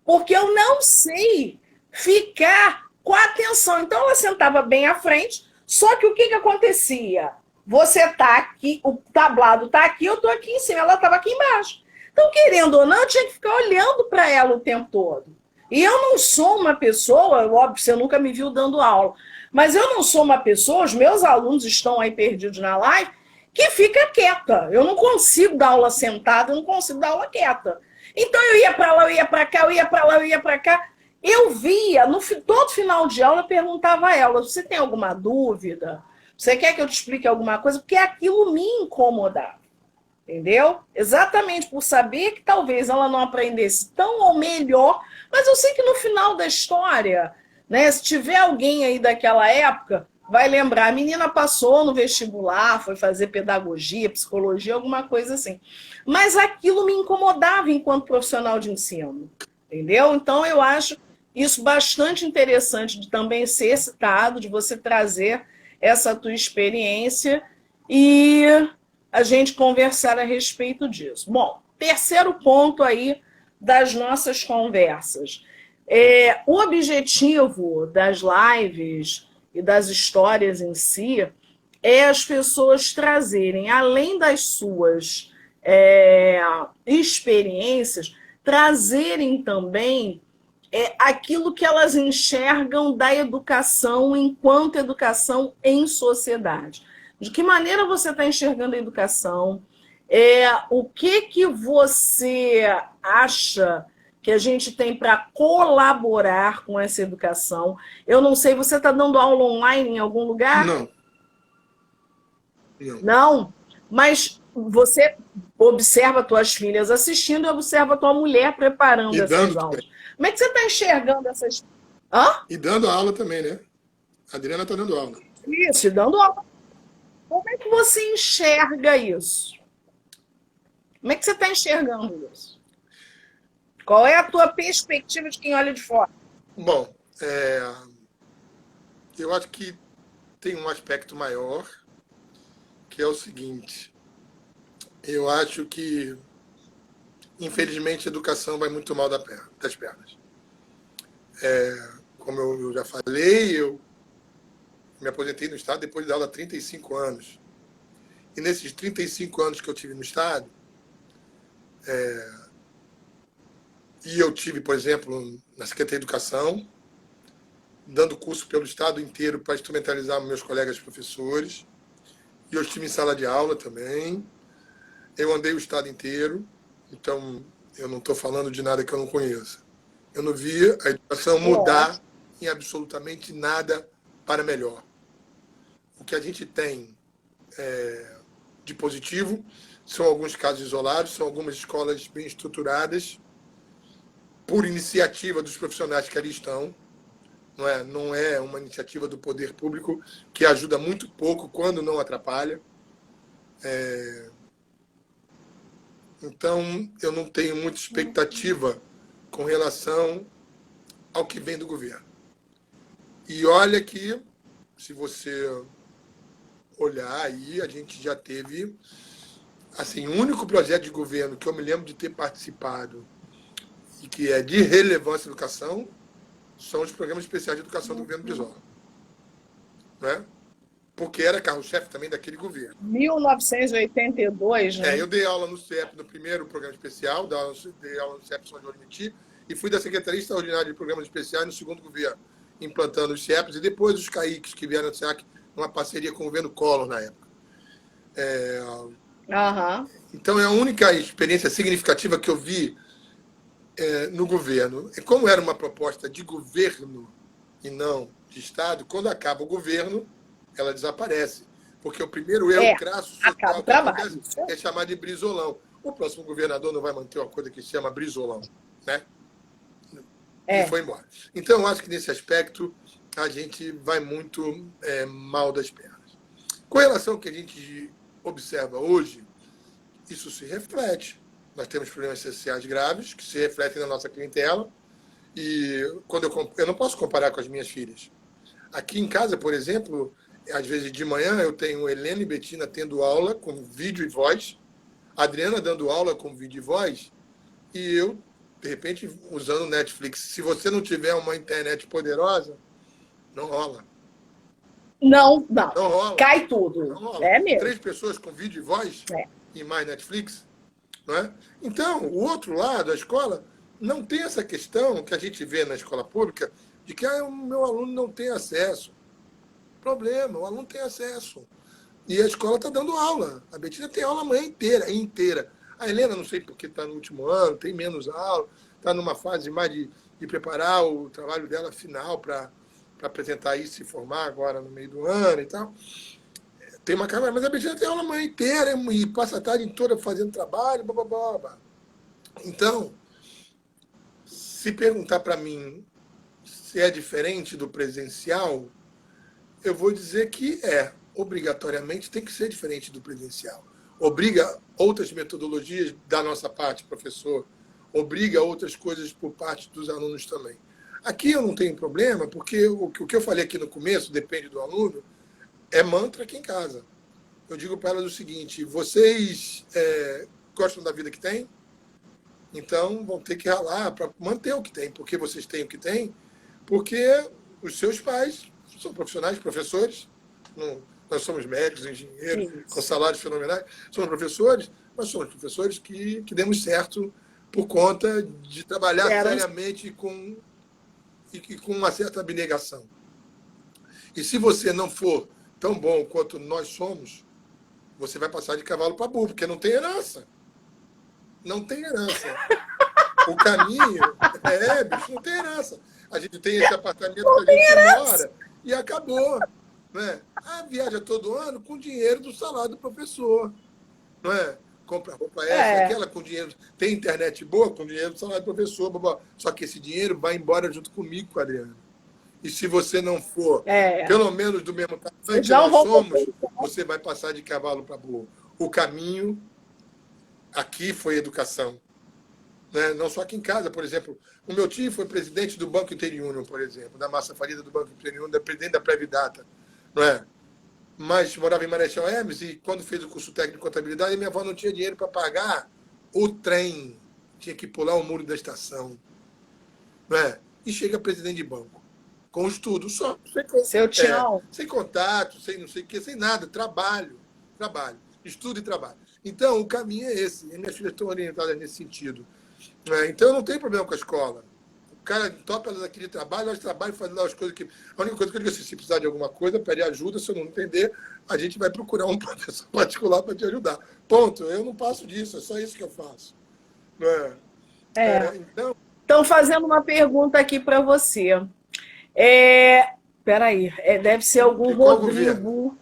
Porque eu não sei ficar com a atenção. Então, ela sentava bem à frente, só que o que acontecia? Você está aqui, o tablado está aqui, eu estou aqui em cima, ela estava aqui embaixo. Então, querendo ou não, eu tinha que ficar olhando para ela o tempo todo. E eu não sou uma pessoa, óbvio, você nunca me viu dando aula, mas eu não sou uma pessoa, os meus alunos estão aí perdidos na live, que fica quieta. Eu não consigo dar aula sentada, eu não consigo dar aula quieta. Então, eu ia para lá, eu ia para cá, eu ia para lá, eu ia para cá. Eu via, todo final de aula, eu perguntava a ela, você tem alguma dúvida? Você quer que eu te explique alguma coisa? Porque aquilo me incomodava. Entendeu? Exatamente por saber que talvez ela não aprendesse tão ou melhor, mas eu sei que no final da história, né, se tiver alguém aí daquela época, vai lembrar, a menina passou no vestibular, foi fazer pedagogia, psicologia, alguma coisa assim. Mas aquilo me incomodava enquanto profissional de ensino. Entendeu? Então eu acho isso bastante interessante de também ser citado, de você trazer essa tua experiência e a gente conversar a respeito disso. Bom, terceiro ponto aí das nossas conversas. O objetivo das lives e das histórias em si é as pessoas trazerem, além das suas experiências, trazerem também aquilo que elas enxergam da educação enquanto educação em sociedade. De que maneira você está enxergando a educação? O que você acha que a gente tem para colaborar com essa educação? Eu não sei, você está dando aula online em algum lugar? Não. Não? Mas você observa tuas filhas assistindo e observa tua mulher preparando E essas dando aulas. também. Como é que você está enxergando essas... Hã? E dando aula também, né? A Adriana está dando aula. Isso, e dando aula. Como é que você enxerga isso? Como é que você está enxergando isso? Qual é a tua perspectiva de quem olha de fora? Bom, eu acho que tem um aspecto maior, que é o seguinte. Eu acho que, infelizmente, a educação vai muito mal das pernas. Como eu já falei, eu me aposentei no Estado depois de dar aula há 35 anos. E nesses 35 anos que eu tive no Estado, e eu tive, por exemplo, na Secretaria de Educação, dando curso pelo Estado inteiro para instrumentalizar meus colegas professores. E eu estive em sala de aula também. Eu andei o Estado inteiro, então eu não estou falando de nada que eu não conheça. Eu não vi a educação mudar em absolutamente nada para melhor. O que a gente tem de positivo são alguns casos isolados, são algumas escolas bem estruturadas, por iniciativa dos profissionais que ali estão. Não é uma iniciativa do poder público, que ajuda muito pouco, quando não atrapalha. Então, eu não tenho muita expectativa com relação ao que vem do governo. E olha que, se você olhar aí, a gente já teve, assim, o único projeto de governo que eu me lembro de ter participado e que é de relevância à educação são os programas especiais de educação do governo Brizola. Né? Porque era carro-chefe também daquele governo. 1982, né? Eu dei aula no CEP, no primeiro programa especial, dei aula no CEP São João de Meriti, e fui da Secretaria Extraordinária de Programas Especiais no segundo governo, implantando os CEPs, e depois os CAICs, que vieram do SEAC, numa parceria com o governo Collor na época. Então, é a única experiência significativa que eu vi no governo. E como era uma proposta de governo e não de Estado, quando acaba o governo, ela desaparece. Porque o primeiro erro crasso social que acontece é chamar de brizolão. O próximo governador não vai manter uma coisa que se chama brizolão, né? E foi embora. Então, eu acho que nesse aspecto a gente vai muito mal das pernas. Com relação ao que a gente observa hoje, isso se reflete. Nós temos problemas sociais graves que se refletem na nossa clientela. E quando eu não posso comparar com as minhas filhas. Aqui em casa, por exemplo, às vezes de manhã eu tenho Helena e Betina tendo aula com vídeo e voz, Adriana dando aula com vídeo e voz, e eu, de repente, usando Netflix. Se você não tiver uma internet poderosa, não rola. Não rola. Cai tudo. Não rola. É mesmo. 3 pessoas com vídeo e voz e mais Netflix. Não é? Então, o outro lado, a escola, não tem essa questão que a gente vê na escola pública de que o meu aluno não tem acesso. Problema, o aluno tem acesso. E a escola está dando aula. A Betina tem aula a manhã inteira. A Helena, não sei porque está no último ano, tem menos aula, está numa fase mais de preparar o trabalho dela final para apresentar isso e se formar agora no meio do ano e tal. Tem uma carga, mas a Betina tem aula a manhã inteira e passa a tarde toda fazendo trabalho, blá, blá, blá, blá. Então, se perguntar para mim se é diferente do presencial, eu vou dizer que obrigatoriamente tem que ser diferente do presencial. Obriga outras metodologias da nossa parte, professor, obriga outras coisas por parte dos alunos também. Aqui eu não tenho problema, porque o que eu falei aqui no começo, depende do aluno, é mantra aqui em casa. Eu digo para elas o seguinte: vocês gostam da vida que tem? Então vão ter que ralar para manter o que tem. Porque vocês têm o que tem? Porque os seus pais são profissionais, professores. Nós somos médicos, engenheiros, com salários fenomenais. Somos professores, mas somos professores que demos certo por conta de trabalhar seriamente e com uma certa abnegação. E se você não for tão bom quanto nós somos, você vai passar de cavalo para burro, porque não tem herança. Não tem herança. O caminho bicho, não tem herança. A gente tem esse apartamento que a gente mora e acabou. Né? Viaja todo ano com o dinheiro do salário do professor. Não é? compra roupa essa, aquela com dinheiro, tem internet boa, com dinheiro do salário do professor, blá. Só que esse dinheiro vai embora junto comigo, Adriano. E se você não for, pelo menos do mesmo tamanho que nós somos, você vai passar de cavalo para burro. O caminho aqui foi educação. Né? Não só aqui em casa, por exemplo. O meu tio foi presidente do Banco Interunion, por exemplo, da massa falida do Banco Interunion, presidente da Previdata. Não é? Mas morava em Marechal Hermes e quando fez o curso técnico de contabilidade, minha avó não tinha dinheiro para pagar o trem. Tinha que pular o muro da estação. Não é? E chega presidente de banco. Com estudo só. Seu tchau. Sem contato, sem não sei o quê, sem nada. Trabalho. Estudo e trabalho. Então, o caminho é esse. E minhas filhas estão orientadas nesse sentido. Então, eu não tenho problema com a escola. O cara topa elas aqui de trabalho, elas trabalham, fazem lá as coisas que... A única coisa que eu digo é, se precisar de alguma coisa, pede ajuda. Se eu não entender, a gente vai procurar um professor particular para te ajudar. Ponto. Eu não passo disso, é só isso que eu faço. Então... Estão fazendo uma pergunta aqui para você. Peraí, deve ser algum Rodrigo.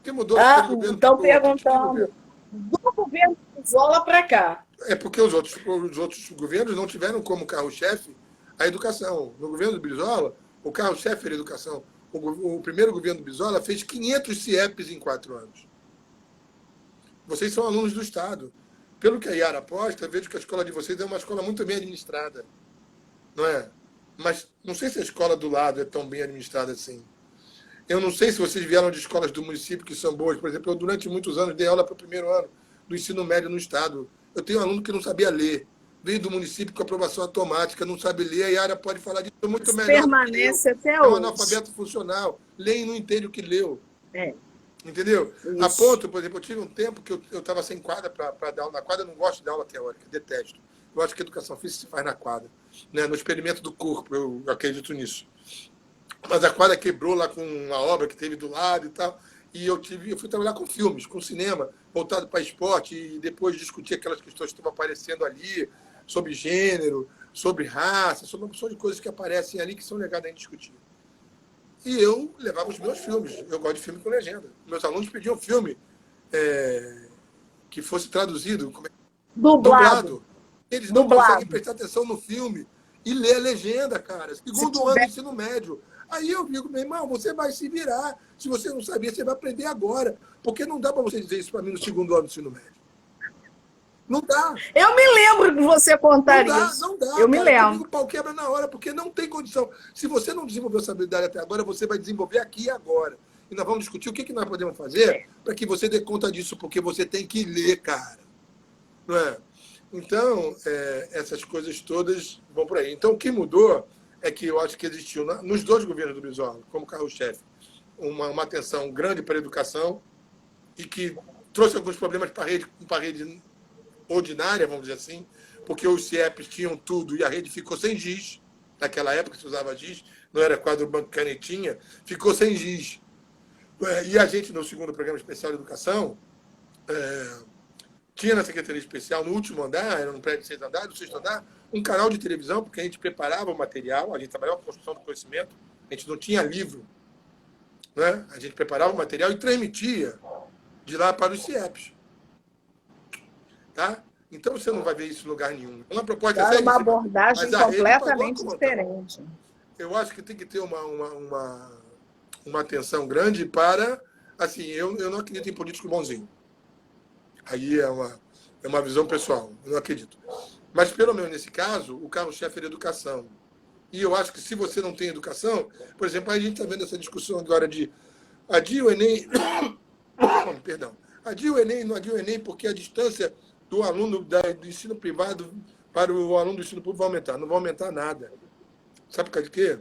Que mudou? Estão perguntando. Do governo Brizola para cá. É porque os outros governos não tiveram como carro-chefe a educação. No governo do Brizola, o carro-chefe era a educação. O primeiro governo do Brizola fez 500 CIEPs em 4 anos. Vocês são alunos do Estado. Pelo que a Yara aposta, vejo que a escola de vocês é uma escola muito bem administrada. Não é? Mas não sei se a escola do lado é tão bem administrada assim. Eu não sei se vocês vieram de escolas do município que são boas. Por exemplo, eu durante muitos anos dei aula para o primeiro ano do ensino médio no Estado. Eu tenho um aluno que não sabia ler. Veio do município com aprovação automática, não sabe ler. A Yara pode falar disso muito melhor. Permanece até hoje. É um hoje. analfabeto funcional. Lê e não entende o que leu. Entendeu? Isso. A ponto, por exemplo, eu tive um tempo que eu estava sem quadra para dar aula na quadra. Eu não gosto de dar aula teórica, detesto. Eu acho que a educação física se faz na quadra. Né? No experimento do corpo, eu acredito nisso. Mas a quadra quebrou lá com uma obra que teve do lado e tal. E eu fui trabalhar com filmes, com cinema, voltado para esporte, e depois discutir aquelas questões que estavam aparecendo ali, sobre gênero, sobre raça, sobre uma opção de coisas que aparecem ali que são legais a gente discutir. E eu levava os meus filmes. Eu gosto de filme com legenda. Meus alunos pediam filme que fosse traduzido. Dublado. Eles não conseguem prestar atenção no filme e ler a legenda, cara. Segundo ano do ensino médio. Aí eu digo, meu irmão, você vai se virar. Se você não sabia, você vai aprender agora. Porque não dá para você dizer isso para mim no segundo ano do ensino médio. Não dá. Eu me lembro de você contar isso. Não dá. Eu me lembro. O pau quebra na hora, porque não tem condição. Se você não desenvolveu essa habilidade até agora, você vai desenvolver aqui e agora. E nós vamos discutir o que nós podemos fazer para que você dê conta disso, porque você tem que ler, cara. Não é? Então, essas coisas todas vão por aí. Então, o que mudou é que eu acho que existiu, nos dois governos do Brizola, como carro-chefe, uma atenção grande para a educação e que trouxe alguns problemas para a rede ordinária, vamos dizer assim, porque os CIEPs tinham tudo e a rede ficou sem giz. Naquela época se usava giz, não era quadro banco canetinha, ficou sem giz. E a gente, no segundo programa especial de educação, tinha na Secretaria Especial, no último andar, era um prédio de 6 andares, no 6º andar, um canal de televisão, porque a gente preparava o material, a gente trabalhava com construção do conhecimento, a gente não tinha livro, né? A gente preparava o material e transmitia de lá para os CIEPs. Tá? Então você não vai ver isso em lugar nenhum. Uma proposta é uma abordagem completamente diferente. Eu acho que tem que ter uma atenção grande para... Assim, eu não acredito em político bonzinho. Aí é uma visão pessoal, eu não acredito. Mas, pelo menos nesse caso, o carro-chefe era educação. E eu acho que se você não tem educação... Por exemplo, a gente está vendo essa discussão agora de adia o Enem... Perdão. Adia o Enem, não adia o Enem, porque a distância do aluno do ensino privado para o aluno do ensino público vai aumentar. Não vai aumentar nada. Sabe por causa de quê?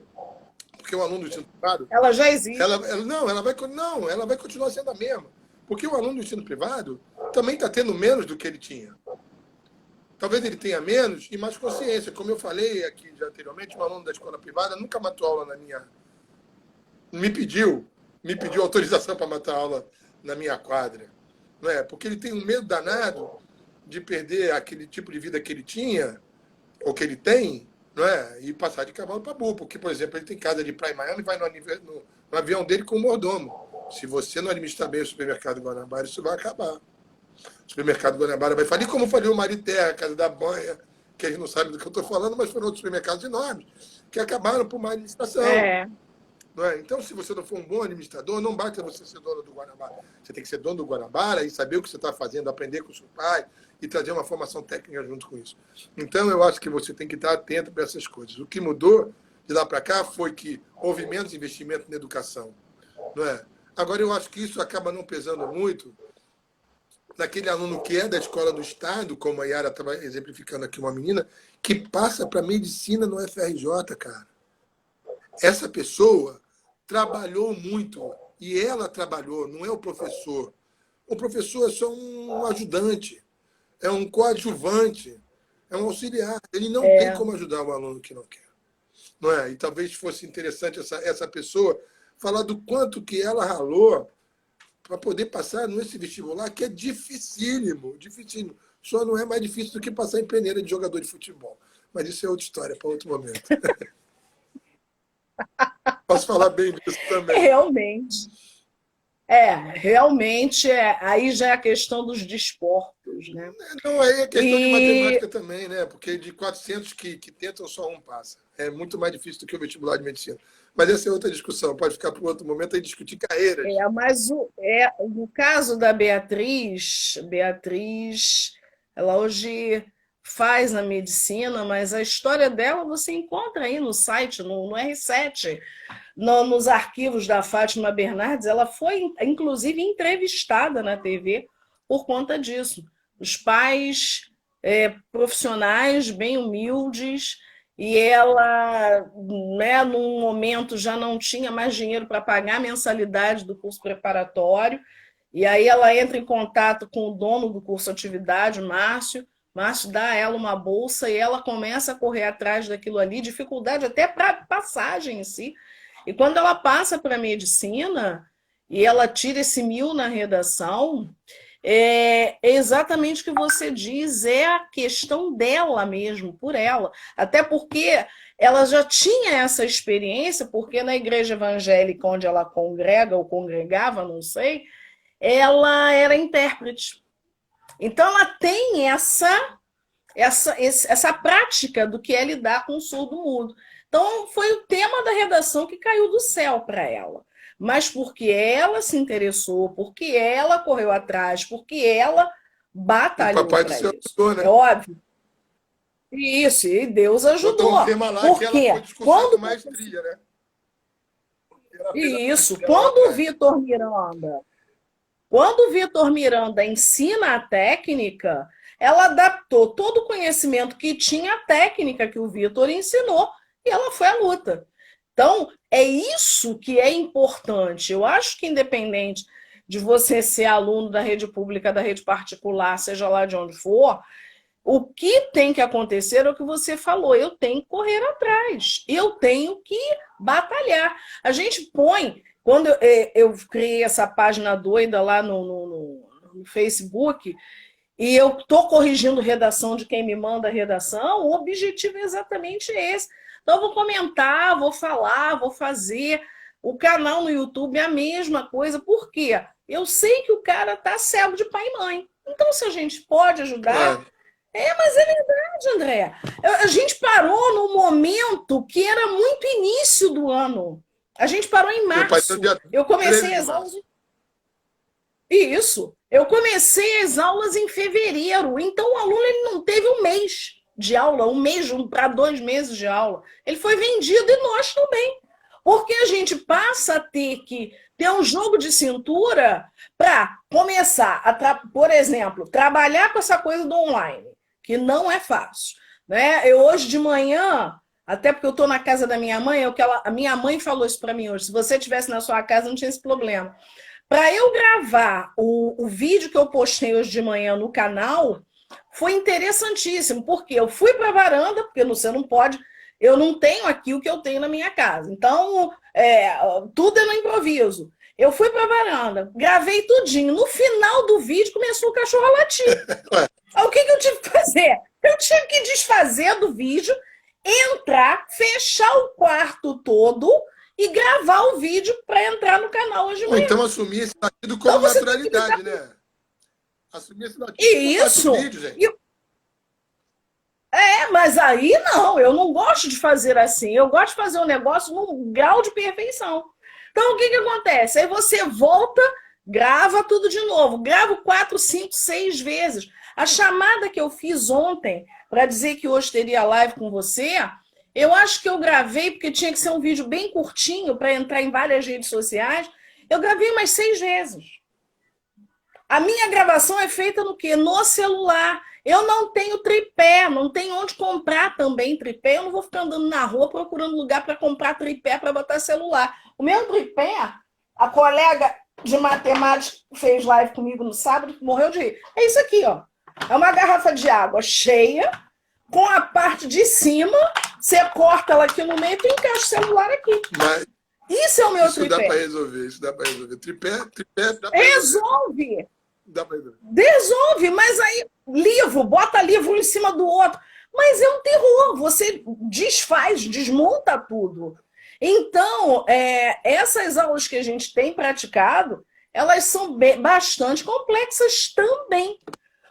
Porque o aluno do ensino privado... Ela já existe. Ela vai continuar sendo a mesma. Porque o aluno do ensino privado também está tendo menos do que ele tinha. Talvez ele tenha menos e mais consciência. Como eu falei aqui já anteriormente, um aluno da escola privada nunca matou aula na minha... Me pediu autorização para matar aula na minha quadra. Não é? Porque ele tem um medo danado de perder aquele tipo de vida que ele tinha, ou que ele tem, não é? E passar de cavalo para burro. Porque, por exemplo, ele tem casa de praia em Miami e vai no avião dele com o mordomo. Se você não administrar bem o supermercado Guanabara, isso vai acabar. Supermercado Guanabara vai falir, como faliu o Mariterra, Casa da Banha, que a gente não sabe do que eu estou falando, mas foram outros supermercados enormes que acabaram por má administração. Não é? Então, se você não for um bom administrador, não basta você ser dono do Guanabara. Você tem que ser dono do Guanabara e saber o que você está fazendo, aprender com o seu pai e trazer uma formação técnica junto com isso. Então, eu acho que você tem que estar atento para essas coisas. O que mudou de lá para cá foi que houve menos investimento na educação. Não é? Agora, eu acho que isso acaba não pesando muito naquele aluno que é da escola do Estado, como a Yara estava exemplificando aqui, uma menina, que passa para medicina no FRJ, cara. Essa pessoa trabalhou muito, e ela trabalhou, não é o professor. O professor é só um ajudante, é um coadjuvante, é um auxiliar. Ele não tem como ajudar o aluno que não quer. Não é? E talvez fosse interessante essa pessoa falar do quanto que ela ralou para poder passar nesse vestibular, que é dificílimo, dificílimo. Só não é mais difícil do que passar em peneira de jogador de futebol. Mas isso é outra história, para outro momento. Posso falar bem disso também. Realmente, aí já é a questão dos desportos, né? Não, aí é questão de matemática também, né? Porque de 400 que tentam, só um passa. É muito mais difícil do que o vestibular de medicina. Mas essa é outra discussão, pode ficar para outro momento aí discutir carreiras. Mas no caso da Beatriz, ela hoje faz na medicina, mas a história dela você encontra aí no site, no R7, nos arquivos da Fátima Bernardes. Ela foi, inclusive, entrevistada na TV por conta disso. Os pais profissionais, bem humildes, e ela, né, num momento, já não tinha mais dinheiro para pagar a mensalidade do curso preparatório, e aí ela entra em contato com o dono do curso Atividade, o Márcio dá a ela uma bolsa e ela começa a correr atrás daquilo ali, dificuldade até para passagem em si. E quando ela passa para a medicina, e ela tira esse 1000 na redação, é exatamente o que você diz, é a questão dela mesmo, por ela. Até porque ela já tinha essa experiência, porque na igreja evangélica onde ela congrega ou congregava, não sei, ela era intérprete. Então ela tem essa prática do que é lidar com o surdo-mudo. Então foi o tema da redação que caiu do céu para ela. Mas porque ela se interessou, porque ela correu atrás, porque ela batalhou para isso. Ajudou, né? É óbvio. Isso, e Deus ajudou. Botou um tema lá porque que ela foi discursar com maestria, né? Isso, quando o Vitor Miranda ensina a técnica, ela adaptou todo o conhecimento que tinha à técnica que o Vitor ensinou e ela foi à luta. Então, é isso que é importante. Eu acho que, independente de você ser aluno da rede pública, da rede particular, seja lá de onde for, o que tem que acontecer é o que você falou. Eu tenho que correr atrás. Eu tenho que batalhar. A gente põe... Quando eu criei essa página doida lá no Facebook, e eu estou corrigindo redação de quem me manda redação, o objetivo é exatamente esse. Então, eu vou comentar, vou falar, vou fazer. O canal no YouTube é a mesma coisa. Por quê? Eu sei que o cara está cego de pai e mãe. Então, se a gente pode ajudar... mas é verdade, André. A gente parou no momento que era muito início do ano. A gente parou em março. Eu comecei as aulas... Isso. Eu comecei as aulas em fevereiro. Então, o aluno ele não teve um mês de aula, um mês para 2 meses de aula. Ele foi vendido e nós também. Porque a gente passa a ter que ter um jogo de cintura para começar a, por exemplo, trabalhar com essa coisa do online, que não é fácil. Né? Eu hoje de manhã, até porque eu estou na casa da minha mãe, a minha mãe falou isso para mim hoje, se você estivesse na sua casa não tinha esse problema. Para eu gravar o vídeo que eu postei hoje de manhã no canal, foi interessantíssimo, porque eu fui para a varanda, porque você não pode, eu não tenho aqui o que eu tenho na minha casa, então tudo é no improviso. Eu fui para a varanda, gravei tudinho, no final do vídeo começou o cachorro a latir. O que eu tive que fazer? Eu tive que desfazer do vídeo, entrar, fechar o quarto todo e gravar o vídeo para entrar no canal hoje de manhã. Então assumir esse partido com naturalidade, né? Assumir esse notícia. E isso... Vídeo, gente. Mas aí não, eu não gosto de fazer assim. Eu gosto de fazer um negócio num grau de perfeição. Então, o que acontece? Aí você volta, grava tudo de novo. Gravo 4, 5, 6 vezes. A chamada que eu fiz ontem, para dizer que hoje teria live com você, eu acho que eu gravei, porque tinha que ser um vídeo bem curtinho, para entrar em várias redes sociais. Eu gravei umas 6 vezes. A minha gravação é feita no quê? No celular. Eu não tenho tripé, não tenho onde comprar também tripé. Eu não vou ficar andando na rua procurando lugar para comprar tripé para botar celular. O meu tripé, a colega de matemática que fez live comigo no sábado, morreu de rir. É isso aqui, ó. É uma garrafa de água cheia, com a parte de cima, você corta ela aqui no meio e encaixa o celular aqui. Mas isso é o meu tripé. Isso dá para resolver, isso dá para resolver. Tripé dá para resolver. Dá para resolver. Resolve, mas aí livro, bota livro em cima do outro. Mas é um terror, você desfaz, desmonta tudo. Então, essas aulas que a gente tem praticado, elas são bastante complexas também.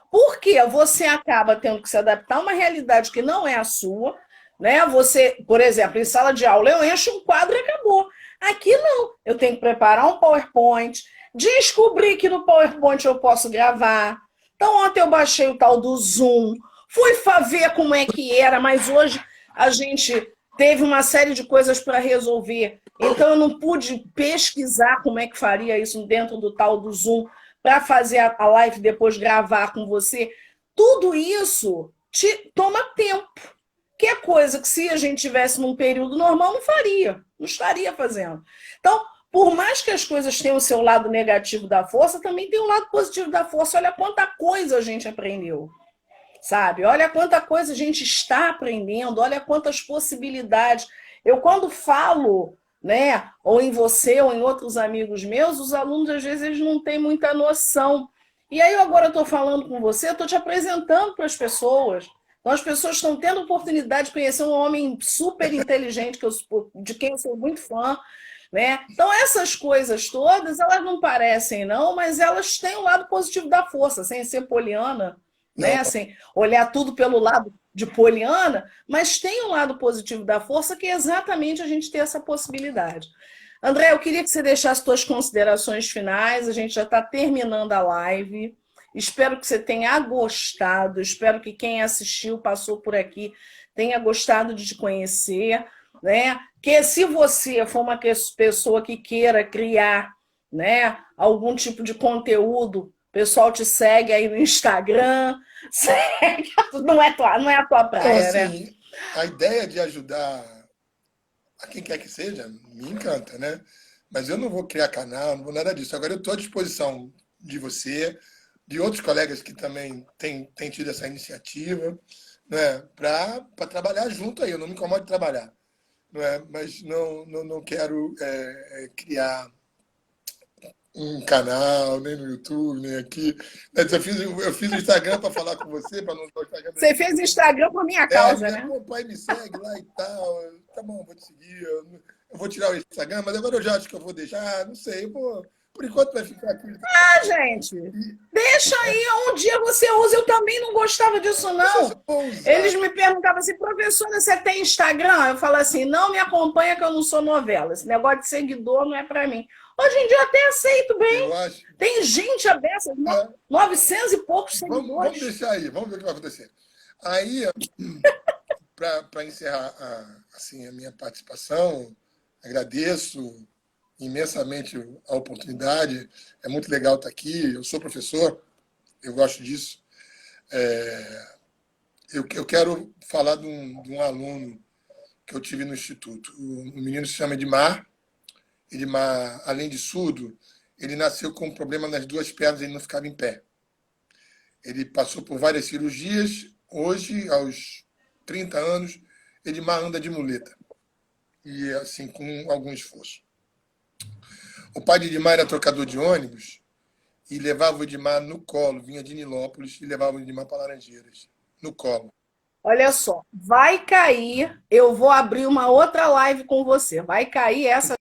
Porque você acaba tendo que se adaptar a uma realidade que não é a sua, né? Você, por exemplo, em sala de aula, eu encho um quadro e acabou. Aqui não, eu tenho que preparar um PowerPoint, descobri que no PowerPoint eu posso gravar. Então, ontem eu baixei o tal do Zoom, fui ver como é que era, mas hoje a gente teve uma série de coisas para resolver. Então, eu não pude pesquisar como é que faria isso dentro do tal do Zoom para fazer a live e depois gravar com você. Tudo isso toma tempo. Que é coisa que se a gente tivesse num período normal, não faria, não estaria fazendo. Então, por mais que as coisas tenham o seu lado negativo da força, também tem o lado positivo da força. Olha quanta coisa a gente aprendeu, sabe? Olha quanta coisa a gente está aprendendo, olha quantas possibilidades. Eu, quando falo, né, ou em você ou em outros amigos meus, os alunos, às vezes, eles não têm muita noção. E aí, eu agora estou falando com você, estou te apresentando para as pessoas. Então, as pessoas estão tendo a oportunidade de conhecer um homem super inteligente, de quem eu sou muito fã, né? Então, essas coisas todas, elas não parecem, não, mas elas têm o lado positivo da força, sem ser poliana, né? Assim, olhar tudo pelo lado de poliana, mas tem um lado positivo da força, que é exatamente a gente ter essa possibilidade. André, eu queria que você deixasse suas considerações finais, a gente já está terminando a live. Espero que você tenha gostado, espero que quem assistiu, passou por aqui, tenha gostado de te conhecer, né? Que se você for uma pessoa que queira criar, né, algum tipo de conteúdo, o pessoal te segue aí no Instagram, segue, não é a tua praia, então, assim, né? A ideia de ajudar a quem quer que seja me encanta, né? Mas eu não vou criar canal, não vou nada disso. Agora eu estou à disposição de você, de outros colegas que também têm tido essa iniciativa, né, para trabalhar junto aí. Eu não me incomodo de trabalhar, não é? Mas não quero criar um canal, nem no YouTube, nem aqui. Eu fiz o Instagram para falar com você, para não usar o Instagram. Você fez Instagram por minha causa, né? Pô, pai, me segue lá e tal. Tá bom, vou te seguir. Eu vou tirar o Instagram, mas agora eu já acho que eu vou deixar. Não sei, por enquanto vai ficar aqui. Gente, deixa aí, um dia você usa. Eu também não gostava disso, não. Eles me perguntavam assim, professora, você tem Instagram? Eu falo assim, não me acompanha que eu não sou novela. Esse negócio de seguidor não é para mim. Hoje em dia eu até aceito bem. Tem gente aberta, 900 e poucos seguidores. Vamos deixar aí, vamos ver o que vai acontecer. Aí, para encerrar assim, a minha participação, agradeço imensamente a oportunidade. É muito legal estar aqui. Eu sou professor, eu gosto disso. Eu quero falar de um aluno que eu tive no Instituto. O menino se chama Edmar. Edmar, além de surdo, ele nasceu com um problema nas duas pernas, ele não ficava em pé. Ele passou por várias cirurgias. Hoje, aos 30 anos, Edmar anda de muleta. E assim, com algum esforço. O pai de Edmar era trocador de ônibus e levava o Edmar no colo, vinha de Nilópolis e levava o Edmar para Laranjeiras, no colo. Olha só, vai cair, eu vou abrir uma outra live com você, vai cair essa